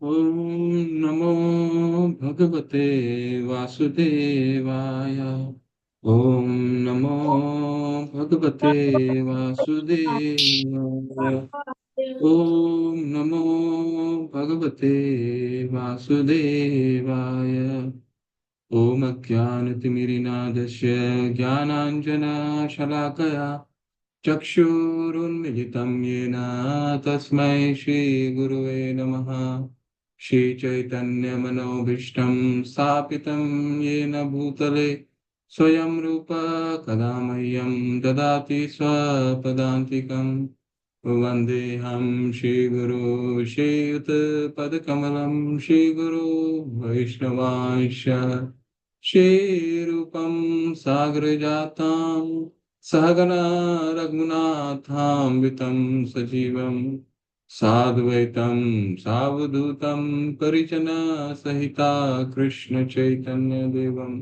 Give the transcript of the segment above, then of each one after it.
ओम नमो भगवते वासुदेवाय। ओम नमो भगवते वासुदेवाय। ओम नमो भगवते वासुदेवाय। ओम अज्ञानतिमिरिनादस्य ज्ञानाञ्जनशलाकया चक्षुरुन्मिलितं येन तस्मै श्रीगुरुवे नमः। श्रीचैतन्यमनोभीष्टं स्थापितं येन भूतले स्वयं रूप कदा मह्यं ददाति स्वपदान्तिकं। वन्देऽहं श्रीगुरो श्रीयुतपदकमलं श्रीगुरो वैष्णवांश श्रीरूपं सागरजातं सहगना रघुनाथान्वितं सजीवं साद्वैतं सावधूतं परिजनसहिता कृष्णचैतन्यदेवं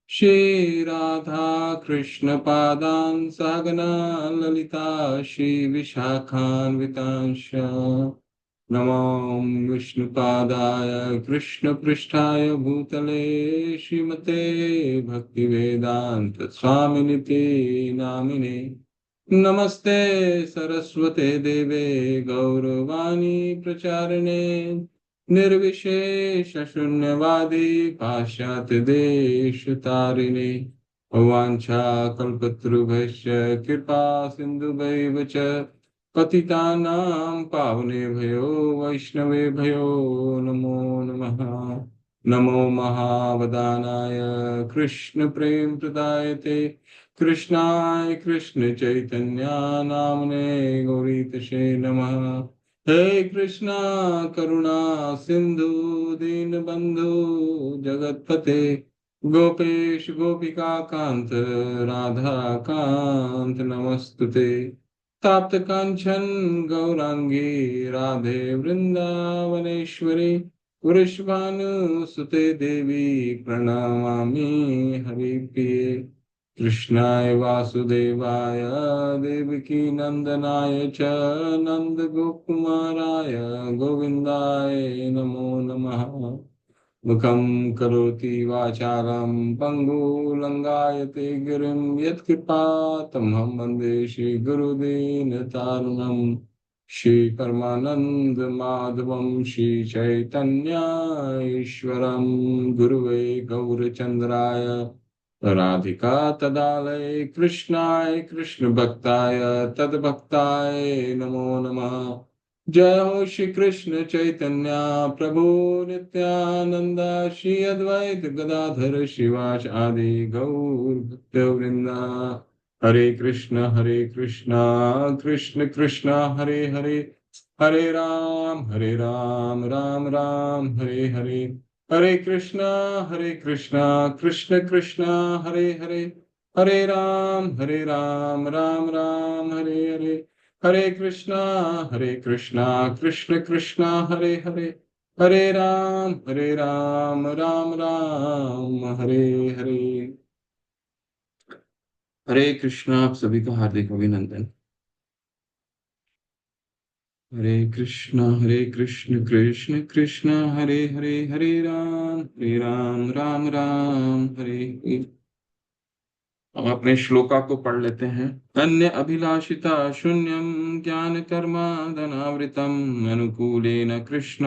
श्रीराधा कृष्णपादान् सहगना ललिता श्रीविशाखान्वितांश्च नमो विष्णुपादाय कृष्णपृष्ठाय भूतले श्रीमते भक्तिवेदांत स्वामिनिति नामिने। नमस्ते सरस्वते देवे गौरवाणी प्रचारिणे निर्विशेष शून्यवादी पाश्चात्य देश तारिणे वाञ्छाकल्पतरुभ्यश्च कृपा सिन्धुभैव च पतितानां पावनेभ्यो वैष्णवेभ्यो नमो नमः। नमो महावदानाय कृष्णप्रेमप्रदायते कृष्णाय कृष्णचैतन्या नाम्ने गौरीतशे नमः। हे कृष्णा करुणा सिंधु दीनबंधु जगत्पते गोपेश गोपिका कांत राधा कांत नमस्तुते। ताप्त कांचन गौरांगी राधे वृंदावनेश्वरी वृषभानुसुते देवी प्रणमामि हरिप्रिये। कृष्णाय वासुदेवाय देवकी नंदनाय च नंद गोकुमाराय गोविंदाय नमो नमः। मुखं करोति वाचालं पङ्गुलङ्गायते गिरिं यत्कृपातमहं वन्दे श्रीगुरुदीनतारुणं श्रीपरमानन्दमाधवं श्रीचैतन्या ईश्वरं गुरुवे गौरचन्द्राय राधिका तदालय कृष्णाय कृष्णभक्ताय तद्भक्ताय नमो नमः। जय हो श्री कृष्ण चैतन्य प्रभु नित्यानंद श्री अद्वैत गदाधर शिवाच आदि गौर भक्त वृंदा। हरे कृष्ण कृष्ण कृष्ण हरे हरे हरे राम राम राम हरे हरे। हरे कृष्ण कृष्ण कृष्ण हरे हरे हरे राम राम राम हरे हरे। हरे कृष्णा कृष्ण कृष्ण हरे हरे हरे राम राम राम हरे हरे। हरे कृष्णा, आप सभी का हार्दिक अभिनंदन। हरे कृष्ण कृष्ण कृष्ण हरे हरे हरे राम राम हरे हरे। हम अपने श्लोका को पढ़ लेते हैं। अन्य अभिलाषिता शून्यम ज्ञान कर्म धनावृतम अनुकूलेन कृष्ण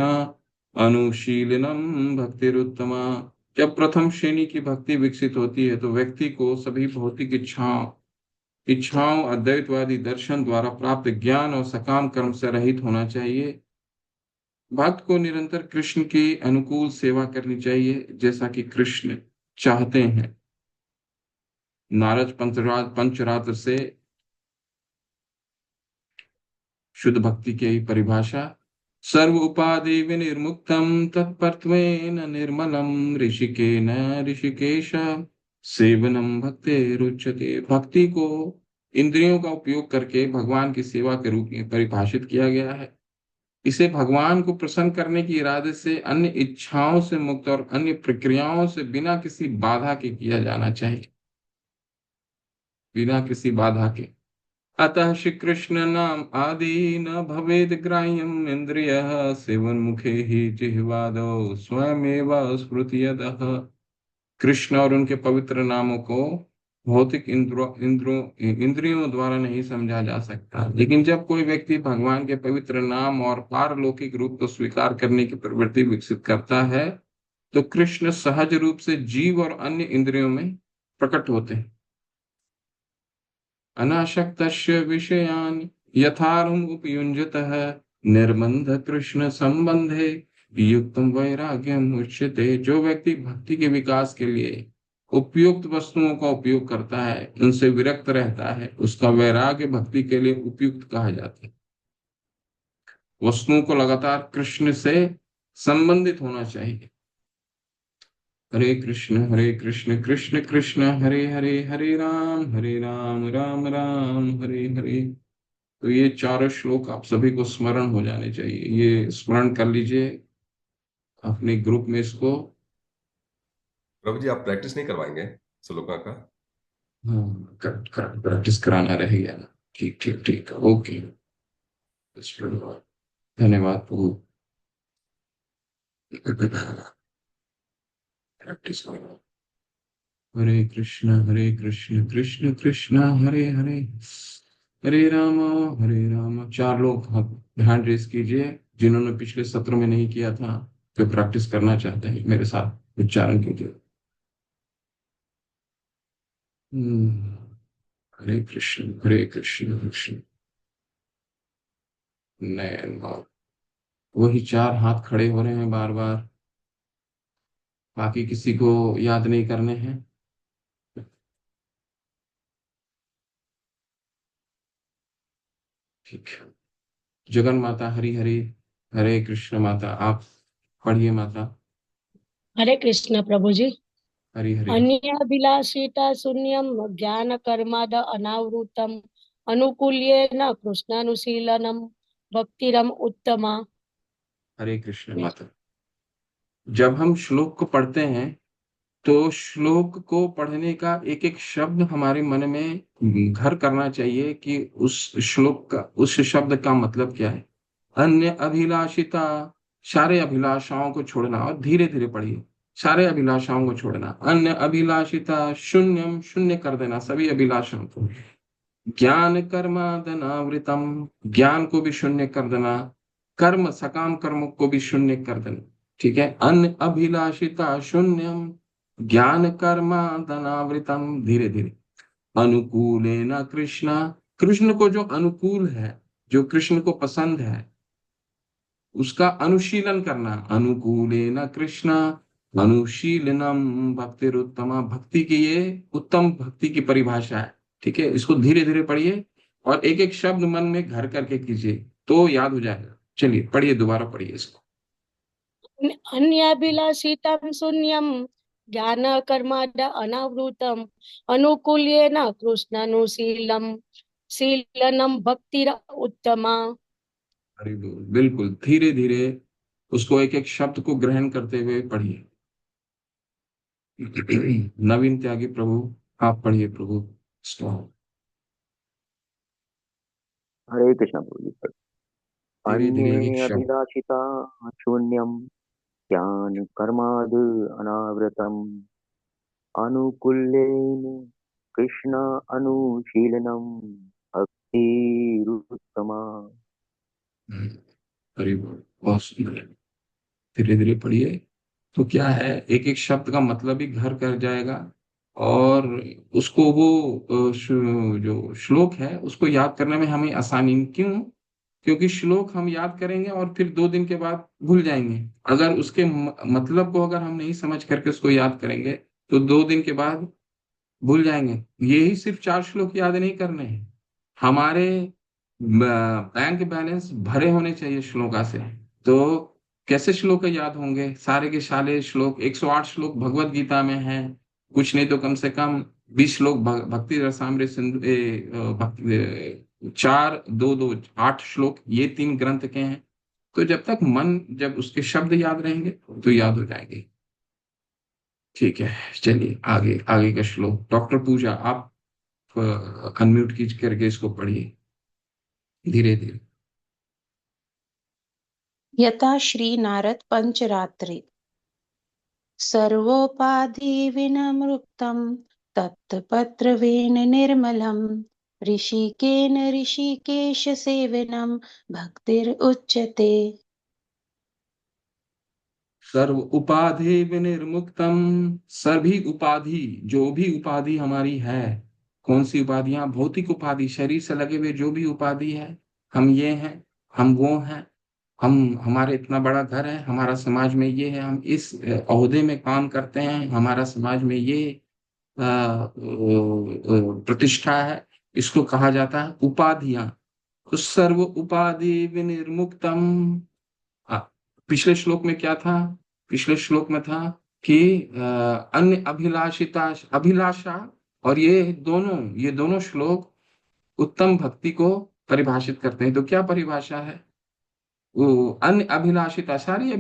अनुशीलनम भक्तिरुत्तमा। जब प्रथम श्रेणी की भक्ति विकसित होती है तो व्यक्ति को सभी भौतिक इच्छाओं अद्वैतवादी दर्शन द्वारा प्राप्त ज्ञान और सकाम कर्म से रहित होना चाहिए। भक्त को निरंतर कृष्ण की अनुकूल सेवा करनी चाहिए जैसा कि कृष्ण चाहते हैं। नारद पंचरात्र से शुद्ध भक्ति की यही परिभाषा। सर्व उपाधि विनिर्मुक्तम तत्परत्वेन निर्मलम ऋषिकेन ऋषिकेश सेवनम भक्ते रुच्यते। भक्ति को इंद्रियों का उपयोग करके भगवान की सेवा के रूप में परिभाषित किया गया है। इसे भगवान को प्रसन्न करने की इरादे से अन्य इच्छाओं से मुक्त और अन्य प्रक्रियाओं से बिना किसी बाधा के किया जाना चाहिए, बिना किसी बाधा के। अतः श्री कृष्ण नाम आदि न भवेद ग्राह्यम इंद्रिय सेवन मुखे ही जिह्वादो स्वयमेव स्मृतियतः। कृष्ण और उनके पवित्र नामों को भौतिक इंद्रियों द्वारा नहीं समझा जा सकता, लेकिन जब कोई व्यक्ति भगवान के पवित्र नाम और पारलौकिक रूप को स्वीकार करने की प्रवृत्ति विकसित करता है, तो कृष्ण सहज रूप से जीव और अन्य इंद्रियों में प्रकट होते हैं। अनासक्तस्य विषयान् यथार्हम् उपयुञ्जतः निर्बंध कृष्ण संबंधे युक्तम वैराग्यम उच्यते। जो व्यक्ति भक्ति के विकास के लिए उपयुक्त वस्तुओं का उपयोग करता है, उनसे विरक्त रहता है, उसका वैराग्य भक्ति के लिए उपयुक्त कहा जाता है। वस्तुओं को लगातार कृष्ण से संबंधित होना चाहिए। हरे कृष्ण कृष्ण कृष्ण हरे हरे, हरे राम राम हरे हरे। तो ये चारों श्लोक आप सभी को स्मरण हो जाने चाहिए, ये स्मरण कर लीजिए अपने ग्रुप में इसको। प्रभु जी, आप प्रैक्टिस नहीं करवाएंगे श्लोका का? हाँ, प्रैक्टिस कराना रह गया ना। ठीक ठीक ठीक, ओके। धन्यवाद प्रभु। प्रैक्टिस करो। हरे कृष्ण कृष्ण कृष्ण हरे हरे, हरे राम। चार लोग हाथ ध्यान रेस कीजिए जिन्होंने पिछले सत्र में नहीं किया था, जो प्रैक्टिस करना चाहते हैं मेरे साथ उच्चारण कीजिए। हम्म, हरे कृष्ण कृष्ण। नयन भाव। वही चार हाथ खड़े हो रहे हैं बार बार, बाकी किसी को याद नहीं करने हैं। ठीक है। जगन माता हरि हरि, हरे कृष्ण माता आप पढ़िए माता। हरे कृष्ण प्रभु जी। हरि हरि। अन्याभिलाषिता शून्यम ज्ञान कर्माद अनावृतम अनुकूल्येन कृष्णानुशीलनम भक्तिरम उत्तमा। हरे कृष्ण माता। जब हम श्लोक को पढ़ते हैं, तो श्लोक को पढ़ने का एक एक शब्द हमारे मन में घर करना चाहिए कि उस श्लोक का, उस शब्द का मतलब क्या है। अन्य अभिलाषिता, सारे अभिलाषाओं को छोड़ना, और धीरे धीरे पढ़िए। सारे अभिलाषाओं को छोड़ना। अन्य अभिलाषिता शून्यम, शून्य कर देना सभी अभिलाषाओं को। ज्ञान कर्मादनावृतम, ज्ञान को भी शून्य कर देना। कर्म, सकाम कर्म को भी शून्य कर देना। ठीक है। अन्य अभिलाषिता शून्यम ज्ञान कर्मादनावृतम, धीरे धीरे। अनुकूलेन कृष्ण, कृष्ण को जो अनुकूल है, जो कृष्ण को पसंद है, उसका अनुशीलन करना। अनुकूलेन कृष्ण अनुशीलनम भक्तिरुत्तमा, भक्ति की ये उत्तम भक्ति की परिभाषा है। ठीक है, इसको धीरे धीरे पढ़िए और एक एक शब्द मन में घर करके कीजिए, तो याद हो जाएगा। चलिए पढ़िए, दोबारा पढ़िए इसको। अन्याभिलाषितं शून्यं ज्ञान कर्माद अनावृतम अनुकूल्येन कृष्णानुशीलम शीलनम भक्तिर उत्तमा। हरि बोल। बिल्कुल धीरे धीरे उसको एक एक शब्द को ग्रहण करते हुए पढ़िए। नवीन त्यागी प्रभु आप पढ़िए प्रभु इसको। हरे कृष्ण प्रभु जी। धीरे धीरे एक एक अन्ये शब्द। अभिलाषिता शून्यं ज्ञान कर्माद अनावृतम् अनुकूल्येन कृष्ण अनुशीलनम भक्तिरुत्तमा। हम्म, हरि बोल। बहुत सुंदर है। धीरे धीरे पढ़िए, तो क्या है, एक एक शब्द का मतलब ही घर कर जाएगा। और उसको वो जो श्लोक है उसको याद करने में हमें आसानी क्यों, क्योंकि श्लोक हम याद करेंगे और फिर 2 दिन के बाद भूल जाएंगे। अगर उसके मतलब को अगर हम नहीं समझ करके उसको याद करेंगे, तो 2 दिन के बाद भूल जाएंगे। यही सिर्फ 4 श्लोक याद नहीं करने हैं, हमारे बैंक बैलेंस भरे होने चाहिए श्लोका से। तो कैसे श्लोक याद होंगे? सारे के सारे श्लोक, 108 श्लोक भगवत गीता में हैं। कुछ नहीं तो कम से कम 20 श्लोक भक्ति रसामृत सिंधु चार दो दो 8 श्लोक ये 3 ग्रंथ के हैं। तो जब तक मन, जब उसके शब्द याद रहेंगे तो याद हो जाएंगे। ठीक है, चलिए आगे, आगे का श्लोक। डॉक्टर पूजा आप अनम्यूट कीज करके इसको पढ़िए धीरे धीरे। यथा श्री नारद पंचरात्रि सर्वोपाधि विनमृक्तं तत्पत्रवेन निर्मलं ऋषिकेन ऋषिकेश सेवनं भक्तिरुच्यते। सर्व उपाधि विनिर्मुक्तम, सभी उपाधि, जो भी उपाधि हमारी है, कौन सी उपाधियां? भौतिक उपाधि, शरीर से लगे हुए जो भी उपाधि है, हम ये हैं, हम वो हैं, हमारे इतना बड़ा घर है, हमारा समाज में ये है, हम इस ओहदे में काम करते हैं, हमारा समाज में ये प्रतिष्ठा है, इसको कहा जाता है उपाधियां। तो सर्व उपाधि विनिर्मुक्तम। पिछले श्लोक में क्या था? पिछले श्लोक में था कि अन्य अभिलाषिता, अभिलाषा, और ये दोनों श्लोक उत्तम भक्ति को परिभाषित करते हैं। तो क्या परिभाषा है? वो अन्य अभिलाषिता, सारी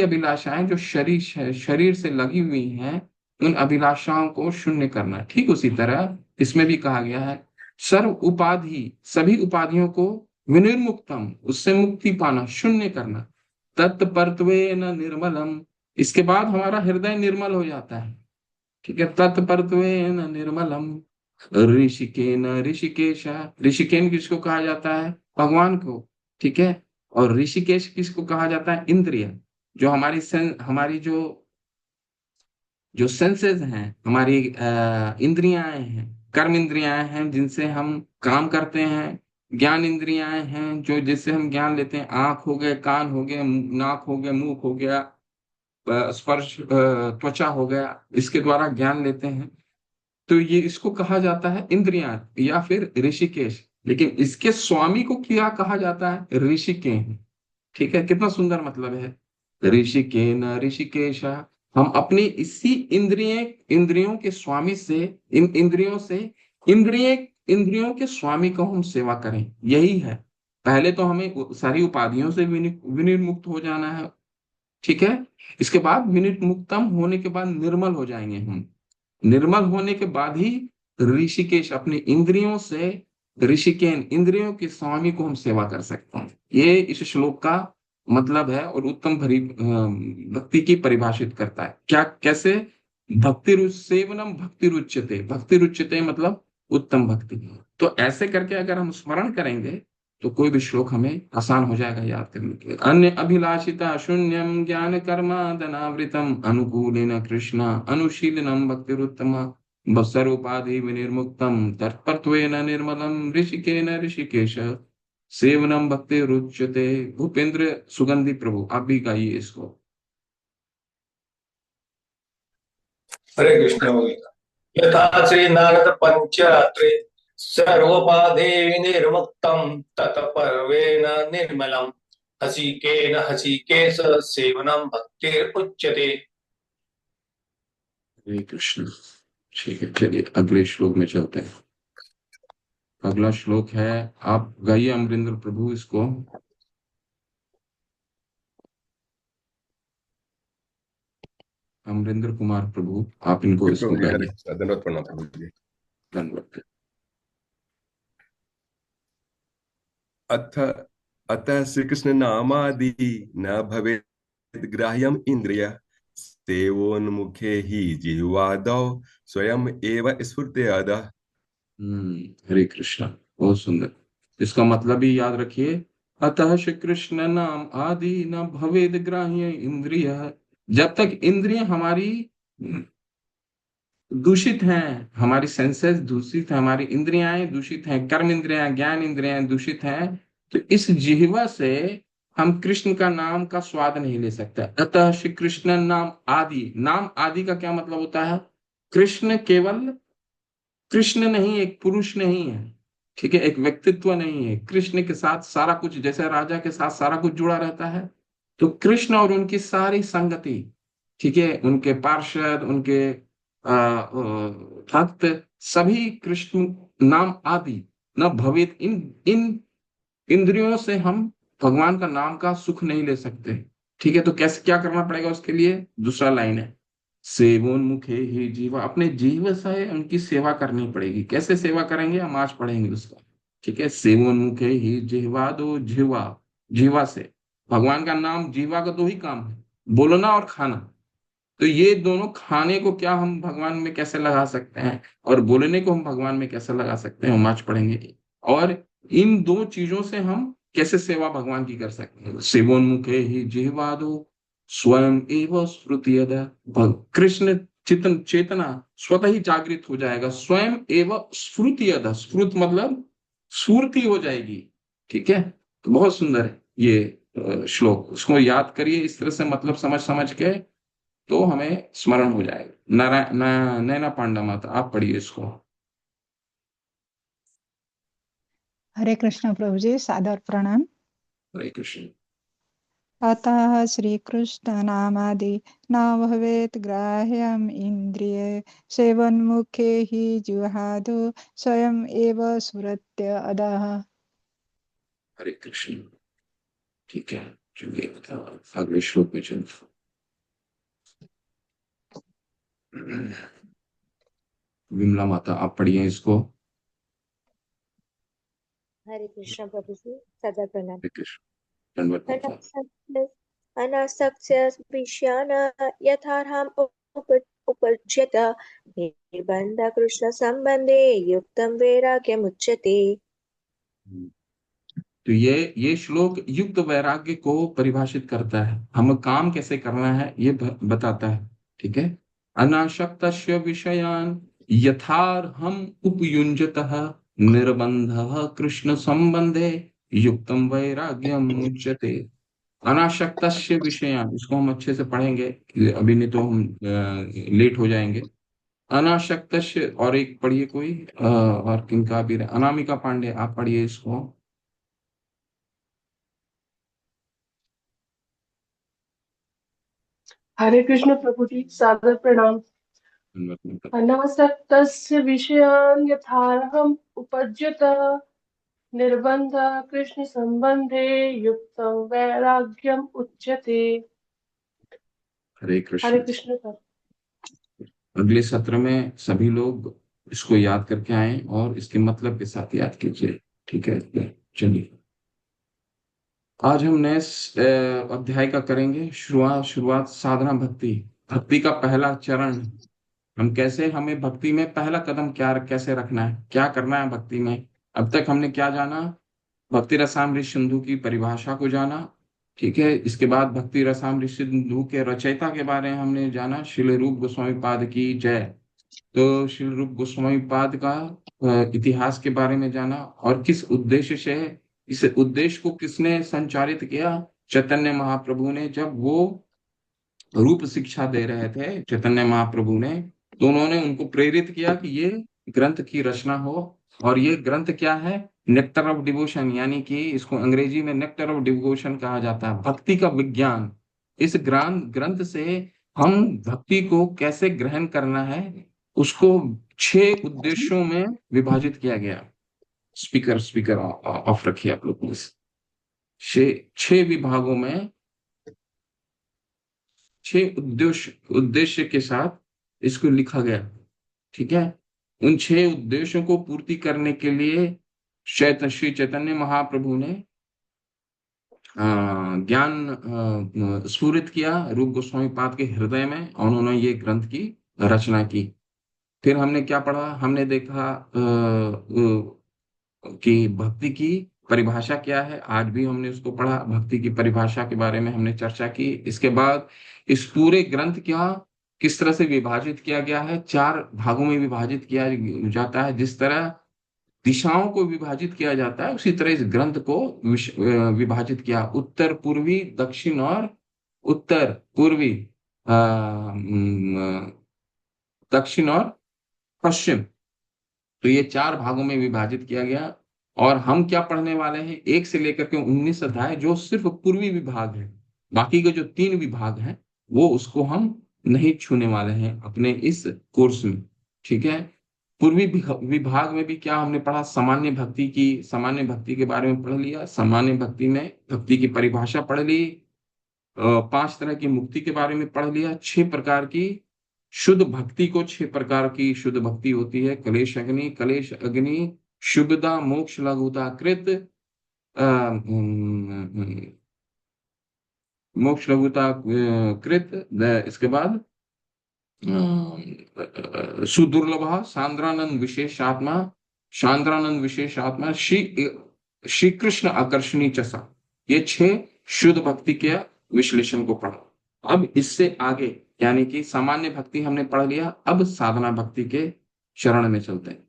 अभिलाषाएं जो शरीर से लगी हुई हैं, उन अभिलाषाओं को शून्य करना। ठीक उसी तरह इसमें भी कहा गया है सर्व उपाधि, सभी उपाधियों को विनिर्मुक्तम, उससे मुक्ति पाना, शून्य करना। तत्परत्वेन निर्मलम, इसके बाद हमारा हृदय निर्मल हो जाता है। ठीक है, तत्परत्वेन निर्मलम ऋषिकेन ऋषिकेश। ऋषिकेन किसको कहा जाता है? भगवान को। ठीक है, और ऋषिकेश किसको कहा जाता है? इंद्रिय, जो हमारी जो सेंसेस हैं, हमारी इंद्रियां हैं, कर्म इंद्रियां हैं, जिनसे हम काम करते हैं। ज्ञान इंद्रियां हैं, जो जिससे हम ज्ञान लेते हैं। आंख हो गए, कान हो गए, नाक हो गया, मुंह हो गया, स्पर्श, त्वचा हो गया, इसके द्वारा ज्ञान लेते हैं। तो ये इसको कहा जाता है इंद्रियां या फिर ऋषिकेश। लेकिन इसके स्वामी को क्या कहा जाता है? ऋषिकेन। ठीक है, कितना सुंदर मतलब है, ऋषिकेन ऋषिकेश। हम अपनी इसी इंद्रियों के स्वामी से, इन इंद्रियों के स्वामी को हम सेवा करें, यही है। पहले तो हमें सारी उपाधियों से विनिर्मुक्त हो जाना है। ठीक है, इसके बाद विनिर्मुक्तम होने के बाद निर्मल हो जाएंगे हम। निर्मल होने के बाद ही ऋषिकेश, अपनी इंद्रियों से, ऋषिकेन, इंद्रियों के स्वामी को हम सेवा कर सकते हैं। ये इस श्लोक का मतलब है, और उत्तम भक्ति की परिभाषित करता है। क्या, कैसे? भक्ति सेवनम भक्ति रुच्यते, भक्ति रुच्यते मतलब उत्तम भक्ति। तो ऐसे करके अगर हम स्मरण करेंगे तो कोई भी श्लोक हमें आसान हो जाएगा याद करने के लिए। अन्य अभिलाषिता शून्यम ज्ञान कर्मादनावृतम अनुकूलेन कृष्ण अनुशीलनम भक्तिरुत्तम सर्वोपाधि विनिर्मुक्तम तत्परत्वेन निर्मलम ऋषिकेन ऋषिकेश सेवनम भक्ति रुच्यते। भूपेंद्र सुगंधी प्रभु, आप भी गाइए इसको। हरे कृष्ण। यथा श्री नारद पंचरात्रे सर्वोपाधि विनिर्मुक्तं ततपर्वेण निर्मलं हसिकेन हसिकेश सेवनं भक्तिरुच्यते। हरे कृष्ण। ठीक है, चलिए अगले श्लोक में चलते हैं। अगला श्लोक है, आप गाइए अमरिंदर प्रभु इसको। अमरिंदर कुमार प्रभु, आप इनको इसको प्रभु जी, हरे गाइए। कृष्ण, धन्यवाद प्रणाम प्रभु जी। धन्यवाद। अथ अतः श्री कृष्ण नामादि न भवेत् ग्राह्यम इंद्रिय सेवोन्मुखे ही जिह्वादौ स्वयं एव स्फुरत्याद। हरे कृष्ण, बहुत सुंदर। इसका मतलब भी याद रखिए। अतः श्री कृष्ण नाम आदि न भवेद ग्राह्य इंद्रिय। जब तक इंद्रिय हमारी दूषित हैं, हमारी सेंसेस दूषित है, हमारी इंद्रियां दूषित हैं, कर्म इंद्रियां, ज्ञान इंद्रियां दूषित हैं, तो इस जिह्वा से हम कृष्ण का नाम का स्वाद नहीं ले सकते। अतः श्री कृष्ण नाम आदि, नाम आदि का क्या मतलब होता है? कृष्ण केवल कृष्ण नहीं, एक पुरुष नहीं है। ठीक है, एक व्यक्तित्व नहीं है। कृष्ण के साथ सारा कुछ, जैसे राजा के साथ सारा कुछ जुड़ा रहता है, तो कृष्ण और उनकी सारी संगति, ठीक है, उनके पार्षद, उनके भक्त, सभी कृष्ण नाम आदि न भवेत। इन इन इंद्रियों से हम भगवान का नाम का सुख नहीं ले सकते। ठीक है, तो कैसे, क्या करना पड़ेगा उसके लिए? दूसरा लाइन है, सेवोन्मुखे ही जीवा, अपने जीव से उनकी सेवा करनी पड़ेगी। कैसे सेवा करेंगे, हम आज पढ़ेंगे उसका। ठीक है, सेवोन्मुखे ही जिह्वा दो, जीवा, जीवा से भगवान का नाम, जीवा का दो ही काम है, बोलना और खाना। तो ये दोनों, खाने को क्या हम भगवान में कैसे लगा सकते हैं और बोलने को हम भगवान में कैसे लगा सकते हैं, हम आज पढ़ेंगे। और इन दो चीजों से हम कैसे सेवा भगवान की कर सकते हैं। सेवोन्मुखे ही जिह्वादो स्वयं एव स्फुरत्यद, कृष्ण चितन चेतना स्वतः ही जागृत हो जाएगा। स्वयं एव स्फुरत्यद, स्फुरत मतलब स्फूर्ति हो जाएगी। ठीक है, तो बहुत सुंदर है ये श्लोक, उसको याद करिए इस तरह से, मतलब समझ समझ के, तो हमें स्मरण हो जाएगा। नैना पांडा माता, आप पढ़िए इसको। हरे कृष्ण प्रभु जी, सादर प्रणाम। हरे कृष्ण। अतः श्री कृष्ण नामादि न भवेत् ग्राह्यम् इन्द्रिये, सेवन्मुखे हि जुहादो स्वयं एव स्फुरत्य अधः। हरे कृष्ण। ठीक है, चलिए अगले श्लोक में चलते। विमला माता, आप पढ़िए इसको। हरे कृष्ण प्रभु जी, सदा प्रणाम। हरे कृष्ण, दंडवत माता। अनासक्स्य विषयान् यथार्हम् उपज्यत, निर्बन्ध कृष्ण संबंधे युक्तं वैराग्यमुच्यते। तो ये श्लोक युक्त वैराग्य को परिभाषित करता है, हम काम कैसे करना है ये बताता है। ठीक है, अनासक्तस्य विषयान् यथार्हम् उपयुञ्जतः, निर्बन्धः कृष्ण संबंधे युक्तम वैराग्यम मुच्यते। अनासक्तस्य विषयान्, इसको हम अच्छे से पढ़ेंगे, अभी नहीं तो हम लेट हो जाएंगे। अनासक्तस्य, और एक पढ़िए कोई, और किनका भी, अनामिका पांडे, आप पढ़िए इसको। हरे कृष्ण प्रभु जी, सादर प्रणाम। अनासक्तस्य विषयान् यथार्हम् उपज्यत, निर्बन्ध कृष्ण संबंधे युक्तं वैराग्यम उच्यते। हरे हरे कृष्ण। कृष्ण का। अगले सत्र में सभी लोग इसको याद करके आए और इसके मतलब के साथ याद कीजिए। ठीक है, चलिए आज हम नए अध्याय का करेंगे शुरुआत। शुरुआत साधना भक्ति, भक्ति का पहला चरण। हम कैसे, हमें भक्ति में पहला कदम क्या कैसे रखना है, क्या करना है भक्ति में। अब तक हमने क्या जाना, भक्ति रसामृत सिंधु की परिभाषा को जाना। ठीक है, इसके बाद भक्ति रसामृत सिंधु के रचयिता के बारे में हमने जाना, श्रील रूप गोस्वामी पाद की जय। तो श्रील रूप गोस्वामी पाद का इतिहास के बारे में जाना, और किस उद्देश्य से, इस उद्देश्य को किसने संचारित किया, चैतन्य महाप्रभु ने। जब वो रूप शिक्षा दे रहे थे चैतन्य महाप्रभु ने, तो उन्होंने उनको प्रेरित किया कि ये ग्रंथ की रचना हो। और ये ग्रंथ क्या है, नेक्टर ऑफ डिवोशन, यानी कि इसको अंग्रेजी में नेक्टर ऑफ डिवोशन कहा जाता है, भक्ति का विज्ञान। इस ग्रंथ से हम भक्ति को कैसे ग्रहण करना है, उसको 6 उद्देश्यों में विभाजित किया गया। स्पीकर स्पीकर ऑफ रखिए आप लोग प्लीज। 6 विभागों में 6 उद्देश्य के साथ इसको लिखा गया। ठीक है, उन 6 उद्देश्यों को पूर्ति करने के लिए श्री चैतन्य महाप्रभु ने ज्ञान स्फुरित किया रूप गोस्वामी पाद के हृदय में, और उन्होंने ये ग्रंथ की रचना की। फिर हमने क्या पढ़ा, हमने देखा कि भक्ति की परिभाषा क्या है, आज भी हमने उसको पढ़ा, भक्ति की परिभाषा के बारे में हमने चर्चा की। इसके बाद इस पूरे ग्रंथ क्या किस तरह से विभाजित किया गया है, 4 भागों में विभाजित किया जाता है। जिस तरह दिशाओं को विभाजित किया जाता है, उसी तरह इस ग्रंथ को विभाजित किया, उत्तर पूर्वी, दक्षिण और उत्तर पूर्वी, दक्षिण और पश्चिम। तो ये 4 भागों में विभाजित किया गया। और हम क्या पढ़ने वाले हैं, 1 से लेकर के 19 अध्याय, जो सिर्फ पूर्वी विभाग है। बाकी के जो 3 विभाग हैं वो उसको हम नहीं छूने वाले हैं अपने इस कोर्स में। ठीक है, पूर्वी विभाग में भी क्या हमने पढ़ा, सामान्य भक्ति के बारे में पढ़ लिया। सामान्य भक्ति में भक्ति की परिभाषा पढ़ ली, 5 तरह की मुक्ति के बारे में पढ़ लिया, 6 प्रकार की शुद्ध भक्ति को 6 प्रकार की शुद्ध भक्ति होती है। कलेश अग्नि, शुभदा मोक्ष लघुता कृत, मोक्ष लघुता कृत, इसके बाद सुदुर्लभ, सांद्रानंद विशेषात्मा, श्री कृष्ण आकर्षणी चसा। ये 6 शुद्ध भक्ति के विश्लेषण को पढ़ा। अब इससे आगे यानी कि सामान्य भक्ति हमने पढ़ लिया, अब साधना भक्ति के चरण में चलते हैं।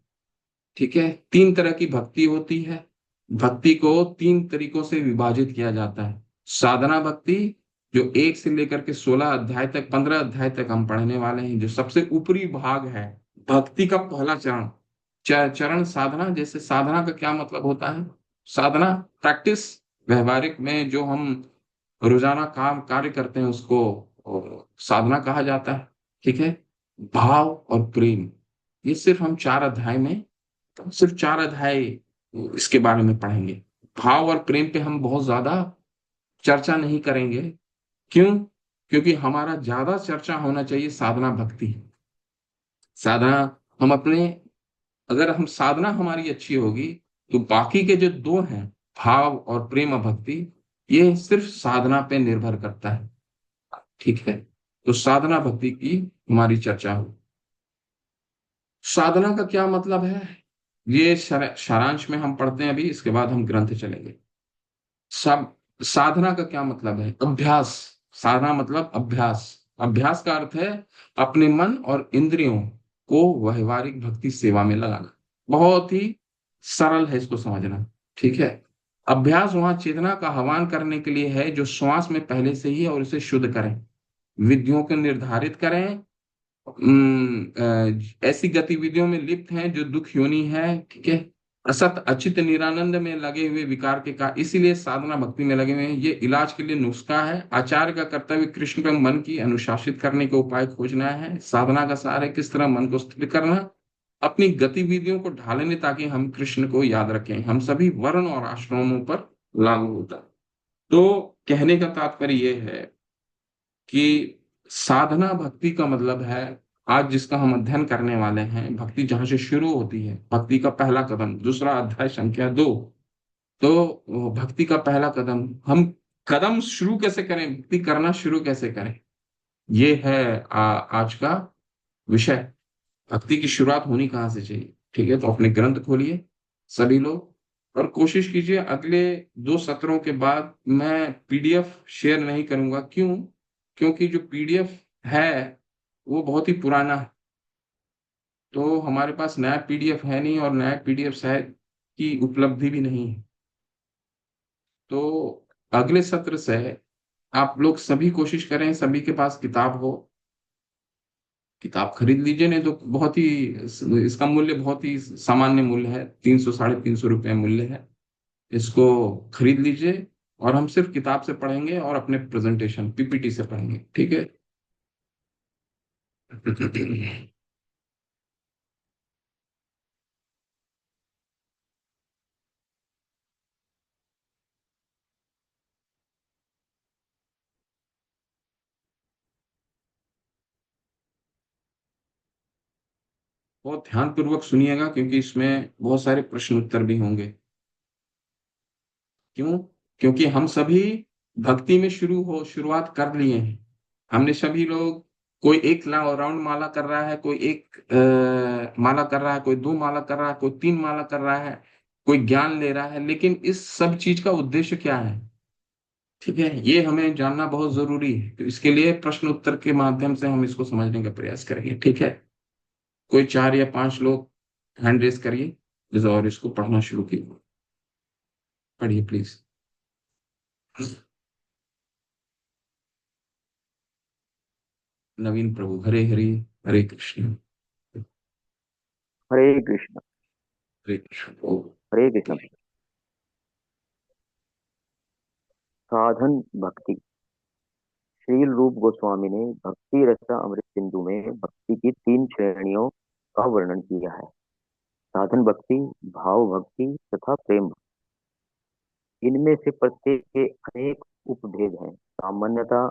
ठीक है, 3 तरह की भक्ति होती है। भक्ति को 3 तरीकों से विभाजित किया जाता है। साधना भक्ति जो 1 से लेकर के 16 अध्याय तक, 15 अध्याय तक हम पढ़ने वाले हैं, जो सबसे ऊपरी भाग है, भक्ति का पहला चरण। चरण साधना। जैसे साधना का क्या मतलब होता है? साधना प्रैक्टिस, व्यवहारिक में जो हम रोजाना काम कार्य करते हैं उसको साधना कहा जाता है। ठीक है, भाव और प्रेम, ये सिर्फ हम 4 अध्याय में, सिर्फ 4 अध्याय इसके बारे में पढ़ेंगे। भाव और प्रेम पे हम बहुत ज्यादा चर्चा नहीं करेंगे। क्यों? क्योंकि हमारा ज्यादा चर्चा होना चाहिए साधना भक्ति। साधना हम अपने, अगर हम साधना हमारी अच्छी होगी तो बाकी के जो 2 हैं, भाव और प्रेम भक्ति, ये सिर्फ साधना पे निर्भर करता है। ठीक है, तो साधना भक्ति की हमारी चर्चा हो। साधना का क्या मतलब है, ये सारांश में हम पढ़ते हैं अभी, इसके बाद हम ग्रंथ चलेंगे। सब साधना का क्या मतलब है? अभ्यास। साधना मतलब अभ्यास। अभ्यास का अर्थ है अपने मन और इंद्रियों को व्यवहारिक भक्ति सेवा में लगाना। बहुत ही सरल है इसको समझना। ठीक है, अभ्यास वहां चेतना का आह्वान करने के लिए है जो श्वास में पहले से ही है, और इसे शुद्ध करें, विधियों को निर्धारित करें, ऐसी गतिविधियों में लिप्त हैं जो दुख योनि है। ठीक है, असत अचित निरानंद में लगे हुए विकार के कारण, इसीलिए साधना भक्ति में लगे हुए हैं। ये इलाज के लिए नुस्खा है। आचार्य का कर्तव्य कृष्ण के मन की अनुशासित करने के उपाय खोजना है। साधना का सार है किस तरह मन को स्थिर करना, अपनी गतिविधियों को ढालेंगे ताकि हम कृष्ण को याद रखें। हम सभी वर्ण और आश्रमों पर लागू होता है। तो कहने का तात्पर्य यह है कि साधना भक्ति का मतलब है, आज जिसका हम अध्ययन करने वाले हैं, भक्ति जहां से शुरू होती है, भक्ति का पहला कदम, दूसरा अध्याय संख्या 2। तो भक्ति का पहला कदम, हम कदम शुरू कैसे करें, भक्ति करना शुरू कैसे करें, ये है आज का विषय। भक्ति की शुरुआत होनी कहाँ से चाहिए। ठीक है, तो अपने ग्रंथ खोलिए सभी लोग, और कोशिश कीजिए अगले 2 सत्रों के बाद मैं पीडीएफ शेयर नहीं करूंगा। क्यों? क्योंकि जो पीडीएफ है वो बहुत ही पुराना है, तो हमारे पास नया पीडीएफ है नहीं, और नया पीडीएफ शायद की उपलब्धि भी नहीं है। तो अगले सत्र से आप लोग सभी कोशिश करें, सभी के पास किताब हो, किताब खरीद लीजिए। नहीं तो बहुत ही, इसका मूल्य बहुत ही सामान्य मूल्य है, 300 350 रुपये मूल्य है। इसको खरीद लीजिए, और हम सिर्फ किताब से पढ़ेंगे और अपने प्रेजेंटेशन पीपीटी से पढ़ेंगे। ठीक है। बहुत ध्यान पूर्वक सुनिएगा, क्योंकि इसमें बहुत सारे प्रश्न उत्तर भी होंगे। क्यों? क्योंकि हम सभी भक्ति में शुरुआत कर लिए हैं। हमने सभी लोग, कोई 1 राउंड माला कर रहा है, कोई 1 माला कर रहा है, कोई 2 माला कर रहा है, कोई 3 माला कर रहा है, कोई ज्ञान ले रहा है। लेकिन इस सब चीज का उद्देश्य क्या है? ठीक है, ये हमें जानना बहुत जरूरी है। तो इसके लिए प्रश्न उत्तर के माध्यम से हम इसको समझने का प्रयास करेंगे। ठीक है, कोई 4 या 5 लोग हैंड रेस करिए और इसको पढ़ना शुरू कीजिए। पढ़िए प्लीज। नवीन प्रभु, हरे हरे, हरे कृष्ण, हरे कृष्ण। हरे कृष्ण। ओ, हरे कृष्ण। साधन भक्ति। श्रील रूप गोस्वामी ने भक्ति रस अमृत सिंधु में भक्ति की 3 श्रेणियों का वर्णन किया है। साधन भक्ति, भाव भक्ति तथा प्रेम भक्ति। इनमें से प्रत्येक के अनेक उपभेद हैं। सामान्यतः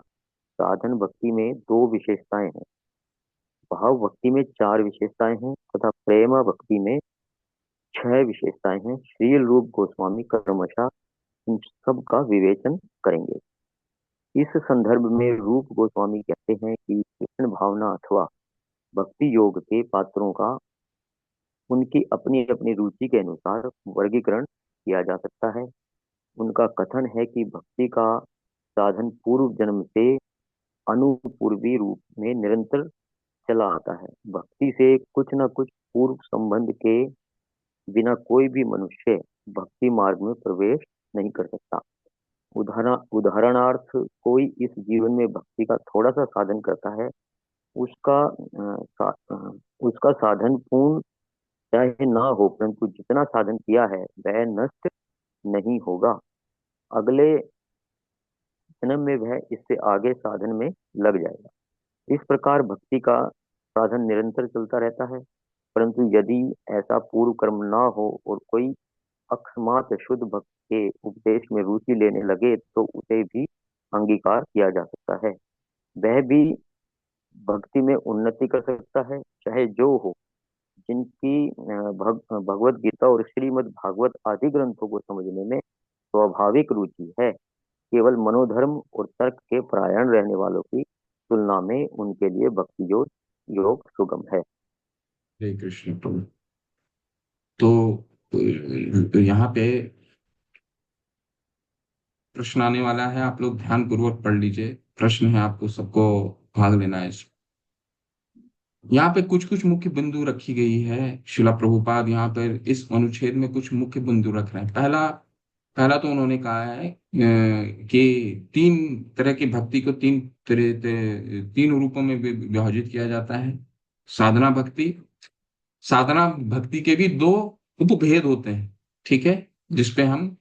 साधन भक्ति में 2 विशेषताएं हैं। भाव भक्ति में 4 विशेषताएं हैं तथा प्रेम भक्ति में 6 विशेषताएं हैं। श्रील रूप गोस्वामी क्रमशः इन सब का विवेचन करेंगे। इस संदर्भ में रूप गोस्वामी कहते हैं कि कृष्ण भावना अथवा भक्ति योग के पात्रों का उनकी अपनी अपनी रुचि के अनुसार वर्गीकरण किया जा सकता है। उनका कथन है कि भक्ति का साधन पूर्व जन्म से अनुपूर्वी रूप में निरंतर चला आता है। भक्ति से कुछ न कुछ पूर्व संबंध के बिना कोई भी मनुष्य भक्ति मार्ग में प्रवेश नहीं कर सकता। उदाहरणार्थ कोई इस जीवन में भक्ति का थोड़ा सा साधन करता है, उसका साधन पूर्ण चाहे ना हो, परंतु जितना साधन किया है वह नष्ट नहीं होगा। अगले जन्म में वह इससे आगे साधन में लग जाएगा। इस प्रकार भक्ति का साधन निरंतर चलता रहता है, परंतु यदि ऐसा पूर्व कर्म ना हो और कोई अकस्मात शुद्ध भक्त के उपदेश में रुचि लेने लगे तो उसे भी अंगीकार किया जा सकता है। वह भी भक्ति में उन्नति कर सकता है, चाहे जो हो। जिनकी भगवत गीता और श्रीमद् भागवत आदि ग्रंथों को समझने में स्वाभाविक रुचि है, केवल मनोधर्म और तर्क के परायण रहने वालों की तुलना में उनके लिए भक्ति योग सुगम है। हरे कृष्ण प्रभु। तो यहाँ पे प्रश्न आने वाला है, आप लोग ध्यान पूर्वक पढ़ लीजिए। प्रश्न है, आपको सबको भाग लेना है इसमें। यहाँ पे कुछ कुछ मुख्य बिंदु रखी गई है। शिला प्रभुपाद यहाँ पर इस अनुच्छेद में कुछ मुख्य बिंदु रख रहे हैं। पहला तो उन्होंने कहा है कि 3 तरह की भक्ति को 3 रूपों में विभाजित किया जाता है। साधना भक्ति के भी 2 उपभेद होते हैं, ठीक है, जिसपे हम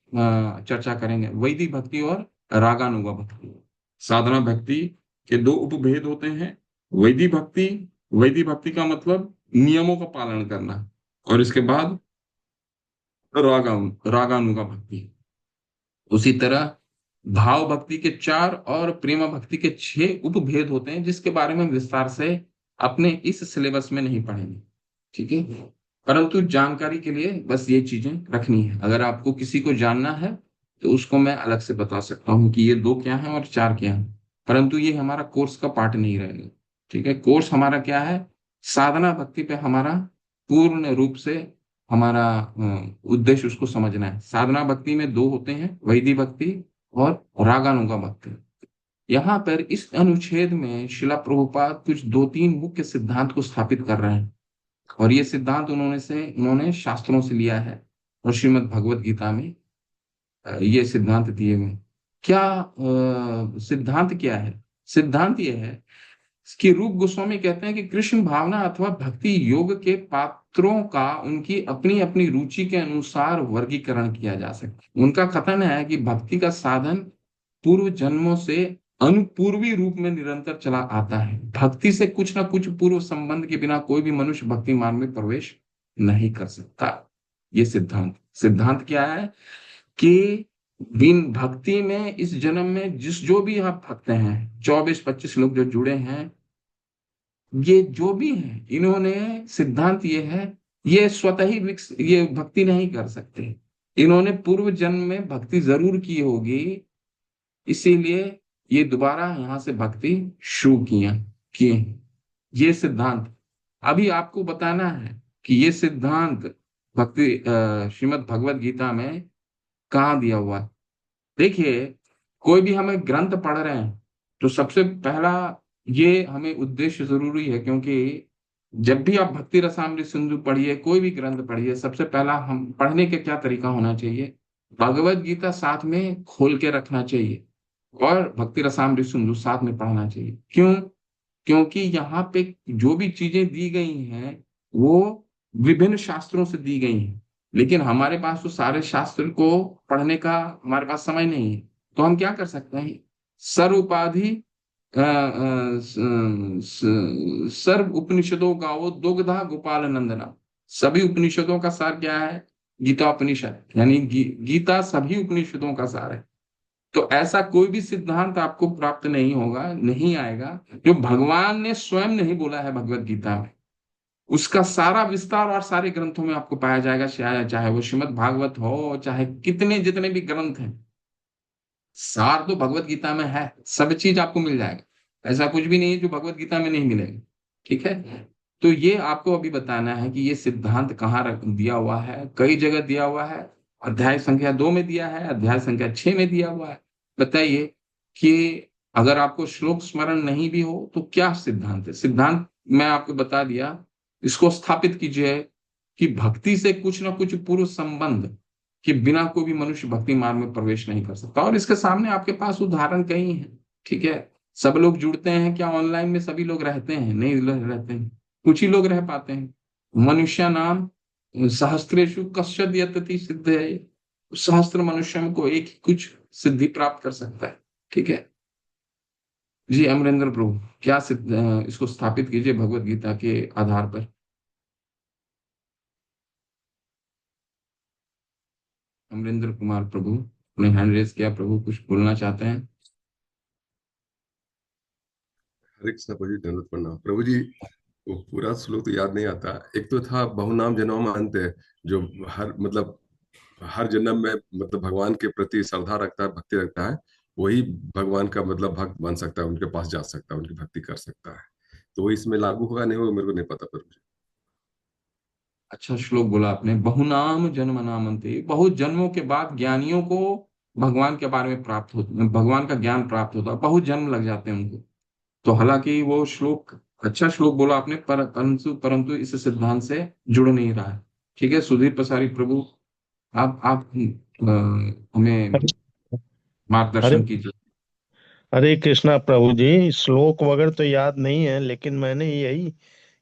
चर्चा करेंगे। वैदिक भक्ति और रागानुगा भक्ति। साधना भक्ति के 2 उपभेद होते हैं। वैदिक भक्ति का मतलब नियमों का पालन करना, और इसके बाद रागानुगा भक्ति। उसी तरह भाव भक्ति के 4 और प्रेम भक्ति के 6 उपभेद होते हैं, जिसके बारे में विस्तार से अपने इस सिलेबस में नहीं पढ़ेंगे, ठीक है। परंतु जानकारी के लिए बस ये चीजें रखनी है। अगर आपको किसी को जानना है तो उसको मैं अलग से बता सकता हूँ कि ये 2 क्या है और 4 क्या है, परंतु ये हमारा कोर्स का पार्ट नहीं रहेगा, ठीक है। कोर्स हमारा क्या है? साधना भक्ति पे हमारा पूर्ण रूप से हमारा उद्देश्य उसको समझना है। साधना भक्ति में 2 होते हैं, वैदिक भक्ति और रागानुगा भक्ति। यहाँ पर इस अनुच्छेद में शिला प्रभुपाद कुछ 2-3 मुख्य सिद्धांत को स्थापित कर रहे हैं, और ये सिद्धांत उन्होंने शास्त्रों से लिया है, और श्रीमद् भगवत गीता में ये सिद्धांत दिए हुए। सिद्धांत क्या है? सिद्धांत ये है कि रूप गोस्वामी कहते हैं कि कृष्ण भावना अथवा भक्ति योग के पात्रों का उनकी अपनी अपनी रुचि के अनुसार वर्गीकरण किया जा सकता है। उनका कथन है कि भक्ति का साधन पूर्व जन्मों से अनुपूर्वी रूप में निरंतर चला आता है। भक्ति से कुछ ना कुछ पूर्व संबंध के बिना कोई भी मनुष्य भक्ति मार्ग में प्रवेश नहीं कर सकता। ये सिद्धांत क्या है कि बिन भक्ति में इस जन्म में जो भी आप भक्त हैं, 24-25 लोग जो जुड़े हैं, ये जो भी हैं, इन्होंने सिद्धांत ये है, ये स्वतः ही ये भक्ति नहीं कर सकते। इन्होंने पूर्व जन्म में भक्ति जरूर की होगी, इसीलिए ये दोबारा यहाँ से भक्ति शुरू किए। ये सिद्धांत अभी आपको बताना है कि ये सिद्धांत भक्ति श्रीमद् भगवत गीता में कहाँ दिया हुआ है। देखिए, कोई भी हमें ग्रंथ पढ़ रहे हैं तो सबसे पहला ये हमें उद्देश्य जरूरी है, क्योंकि जब भी आप भक्ति रसामृत सिंधु पढ़िए, कोई भी ग्रंथ पढ़िए, सबसे पहला हम पढ़ने का क्या तरीका होना चाहिए? भगवत गीता साथ में खोल के रखना चाहिए और भक्ति रसामृत सिंधु साथ में पढ़ना चाहिए। क्यों? क्योंकि यहाँ पे जो भी चीजें दी गई हैं वो विभिन्न शास्त्रों से दी गई हैं, लेकिन हमारे पास तो सारे शास्त्र को पढ़ने का हमारे पास समय नहीं है। तो हम क्या कर सकते हैं? सर्व उपनिषदों का वो दुग्धा गोपाल नंदना। सभी उपनिषदों का सार क्या है? गीता उपनिषद, यानी गीता सभी उपनिषदों का सार है। तो ऐसा कोई भी सिद्धांत आपको प्राप्त नहीं होगा, नहीं आएगा, जो भगवान ने स्वयं नहीं बोला है भगवत गीता में। उसका सारा विस्तार और सारे ग्रंथों में आपको पाया जाएगा, चाहे वो श्रीमद् भागवत हो, चाहे कितने जितने भी ग्रंथ हैं, सार तो भगवत गीता में है, सब चीज आपको मिल जाएगा। ऐसा कुछ भी नहीं है जो भगवत गीता में नहीं मिलेगा। ठीक है, तो ये आपको अभी बताना है कि ये सिद्धांत कहाँ दिया हुआ है, कई जगह दिया हुआ है। अध्याय संख्या 2 में दिया है, अध्याय संख्या 6 में दिया हुआ है। बताइए कि अगर आपको श्लोक स्मरण नहीं भी हो तो क्या सिद्धांत है। सिद्धांत मैं आपको बता दिया, इसको स्थापित कीजिए कि भक्ति से कुछ ना कुछ पूर्व संबंध कि बिना कोई भी मनुष्य भक्ति मार्ग में प्रवेश नहीं कर सकता। और इसके सामने आपके पास उदाहरण कई हैं। ठीक है, सब लोग जुड़ते हैं क्या ऑनलाइन में? सभी लोग रहते हैं? नहीं रहते हैं, कुछ ही लोग रह पाते हैं। मनुष्य नाम सहस्त्रेषु कश्चित् यतति सिद्ध है, सहस्त्र मनुष्यों को एक ही कुछ सिद्धि प्राप्त कर सकता है। ठीक है जी, अमरेंद्र प्रभु क्या इसको स्थापित कीजिए भगवत गीता के आधार पर। अमरेंद्र कुमार प्रभु ने हैंड रेज किया, प्रभु कुछ बोलना चाहते हैं? हरे कृष्ण प्रभु जी, दंडवत प्रणाम प्रभु जी। वो पूरा श्लोक तो याद नहीं आता। एक तो था बहुनाम जन्म अंत है, जो हर मतलब हर जन्म में मतलब भगवान के प्रति श्रद्धा रखता है, भक्ति रखता है, वही भगवान का मतलब भक्त बन सकता है, उनके पास जा सकता है, उनकी भक्ति कर सकता है। तो वो इसमें लागू होगा नहीं होगा मेरे को नहीं पता प्रभु जी। अच्छा श्लोक बोला आपने, बहुनाम जन्म नामन्ते, बहुत जन्मों के बाद ज्ञानियों को भगवान के बारे में प्राप्त होता, भगवान का ज्ञान प्राप्त होता है, बहुत जन्म लग जाते हैं उनको। तो हालांकि वो श्लोक अच्छा श्लोक बोला आपने, परंतु परंतु इस सिद्धांत से जुड़ नहीं रहा है। ठीक है, सुधीर पसारी प्रभु आप हमें हरे हरे मार्गदर्शन कीजिए। हरे कृष्णा प्रभु जी। श्लोक वगैरह तो याद नहीं है, लेकिन मैंने यही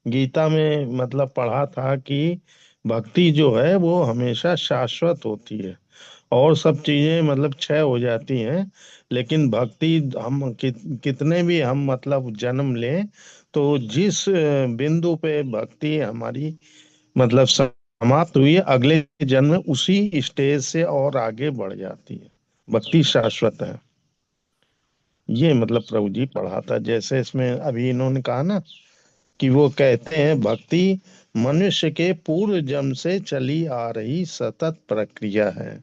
गीता में मतलब पढ़ा था कि भक्ति जो है वो हमेशा शाश्वत होती है, और सब चीजें मतलब क्षय हो जाती हैं। लेकिन भक्ति हम कितने भी हम मतलब जन्म लें, तो जिस बिंदु पे भक्ति हमारी मतलब समाप्त हुई है, अगले जन्म में उसी स्टेज से और आगे बढ़ जाती है। भक्ति शाश्वत है, ये मतलब प्रभु जी पढ़ा था। जैसे इसमें अभी इन्होंने कहा ना कि वो कहते हैं भक्ति मनुष्य के पूर्व जन्म से चली आ रही सतत प्रक्रिया है।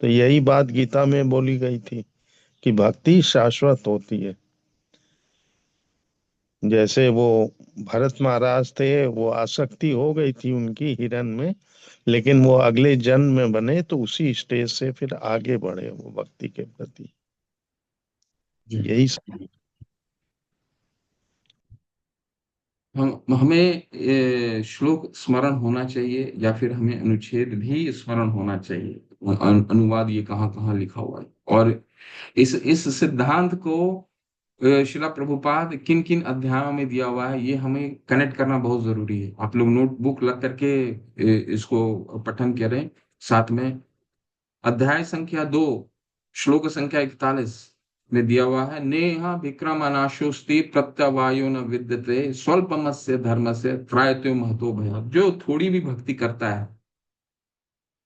तो यही बात गीता में बोली गई थी कि भक्ति शाश्वत होती है। जैसे वो भरत महाराज थे, वो आसक्ति हो गई थी उनकी हिरण में, लेकिन वो अगले जन्म में बने तो उसी स्टेज से फिर आगे बढ़े वो भक्ति के प्रति। जी, यही सब। हमें श्लोक स्मरण होना चाहिए या फिर हमें अनुच्छेद भी स्मरण होना चाहिए, अनुवाद ये कहाँ कहाँ लिखा हुआ है, और इस सिद्धांत को शिला प्रभुपाद किन किन अध्यायों में दिया हुआ है, ये हमें कनेक्ट करना बहुत जरूरी है। आप लोग नोटबुक लग करके इसको पठन करें साथ में। अध्याय संख्या 2 श्लोक संख्या 41 में दिया हुआ है, नेहा विक्रम अनाशोस्ति प्रत्यवायो न विद्यते स्वल्पमस्य धर्मस्य त्रायतो महतो भयात्। जो थोड़ी भी भक्ति करता है,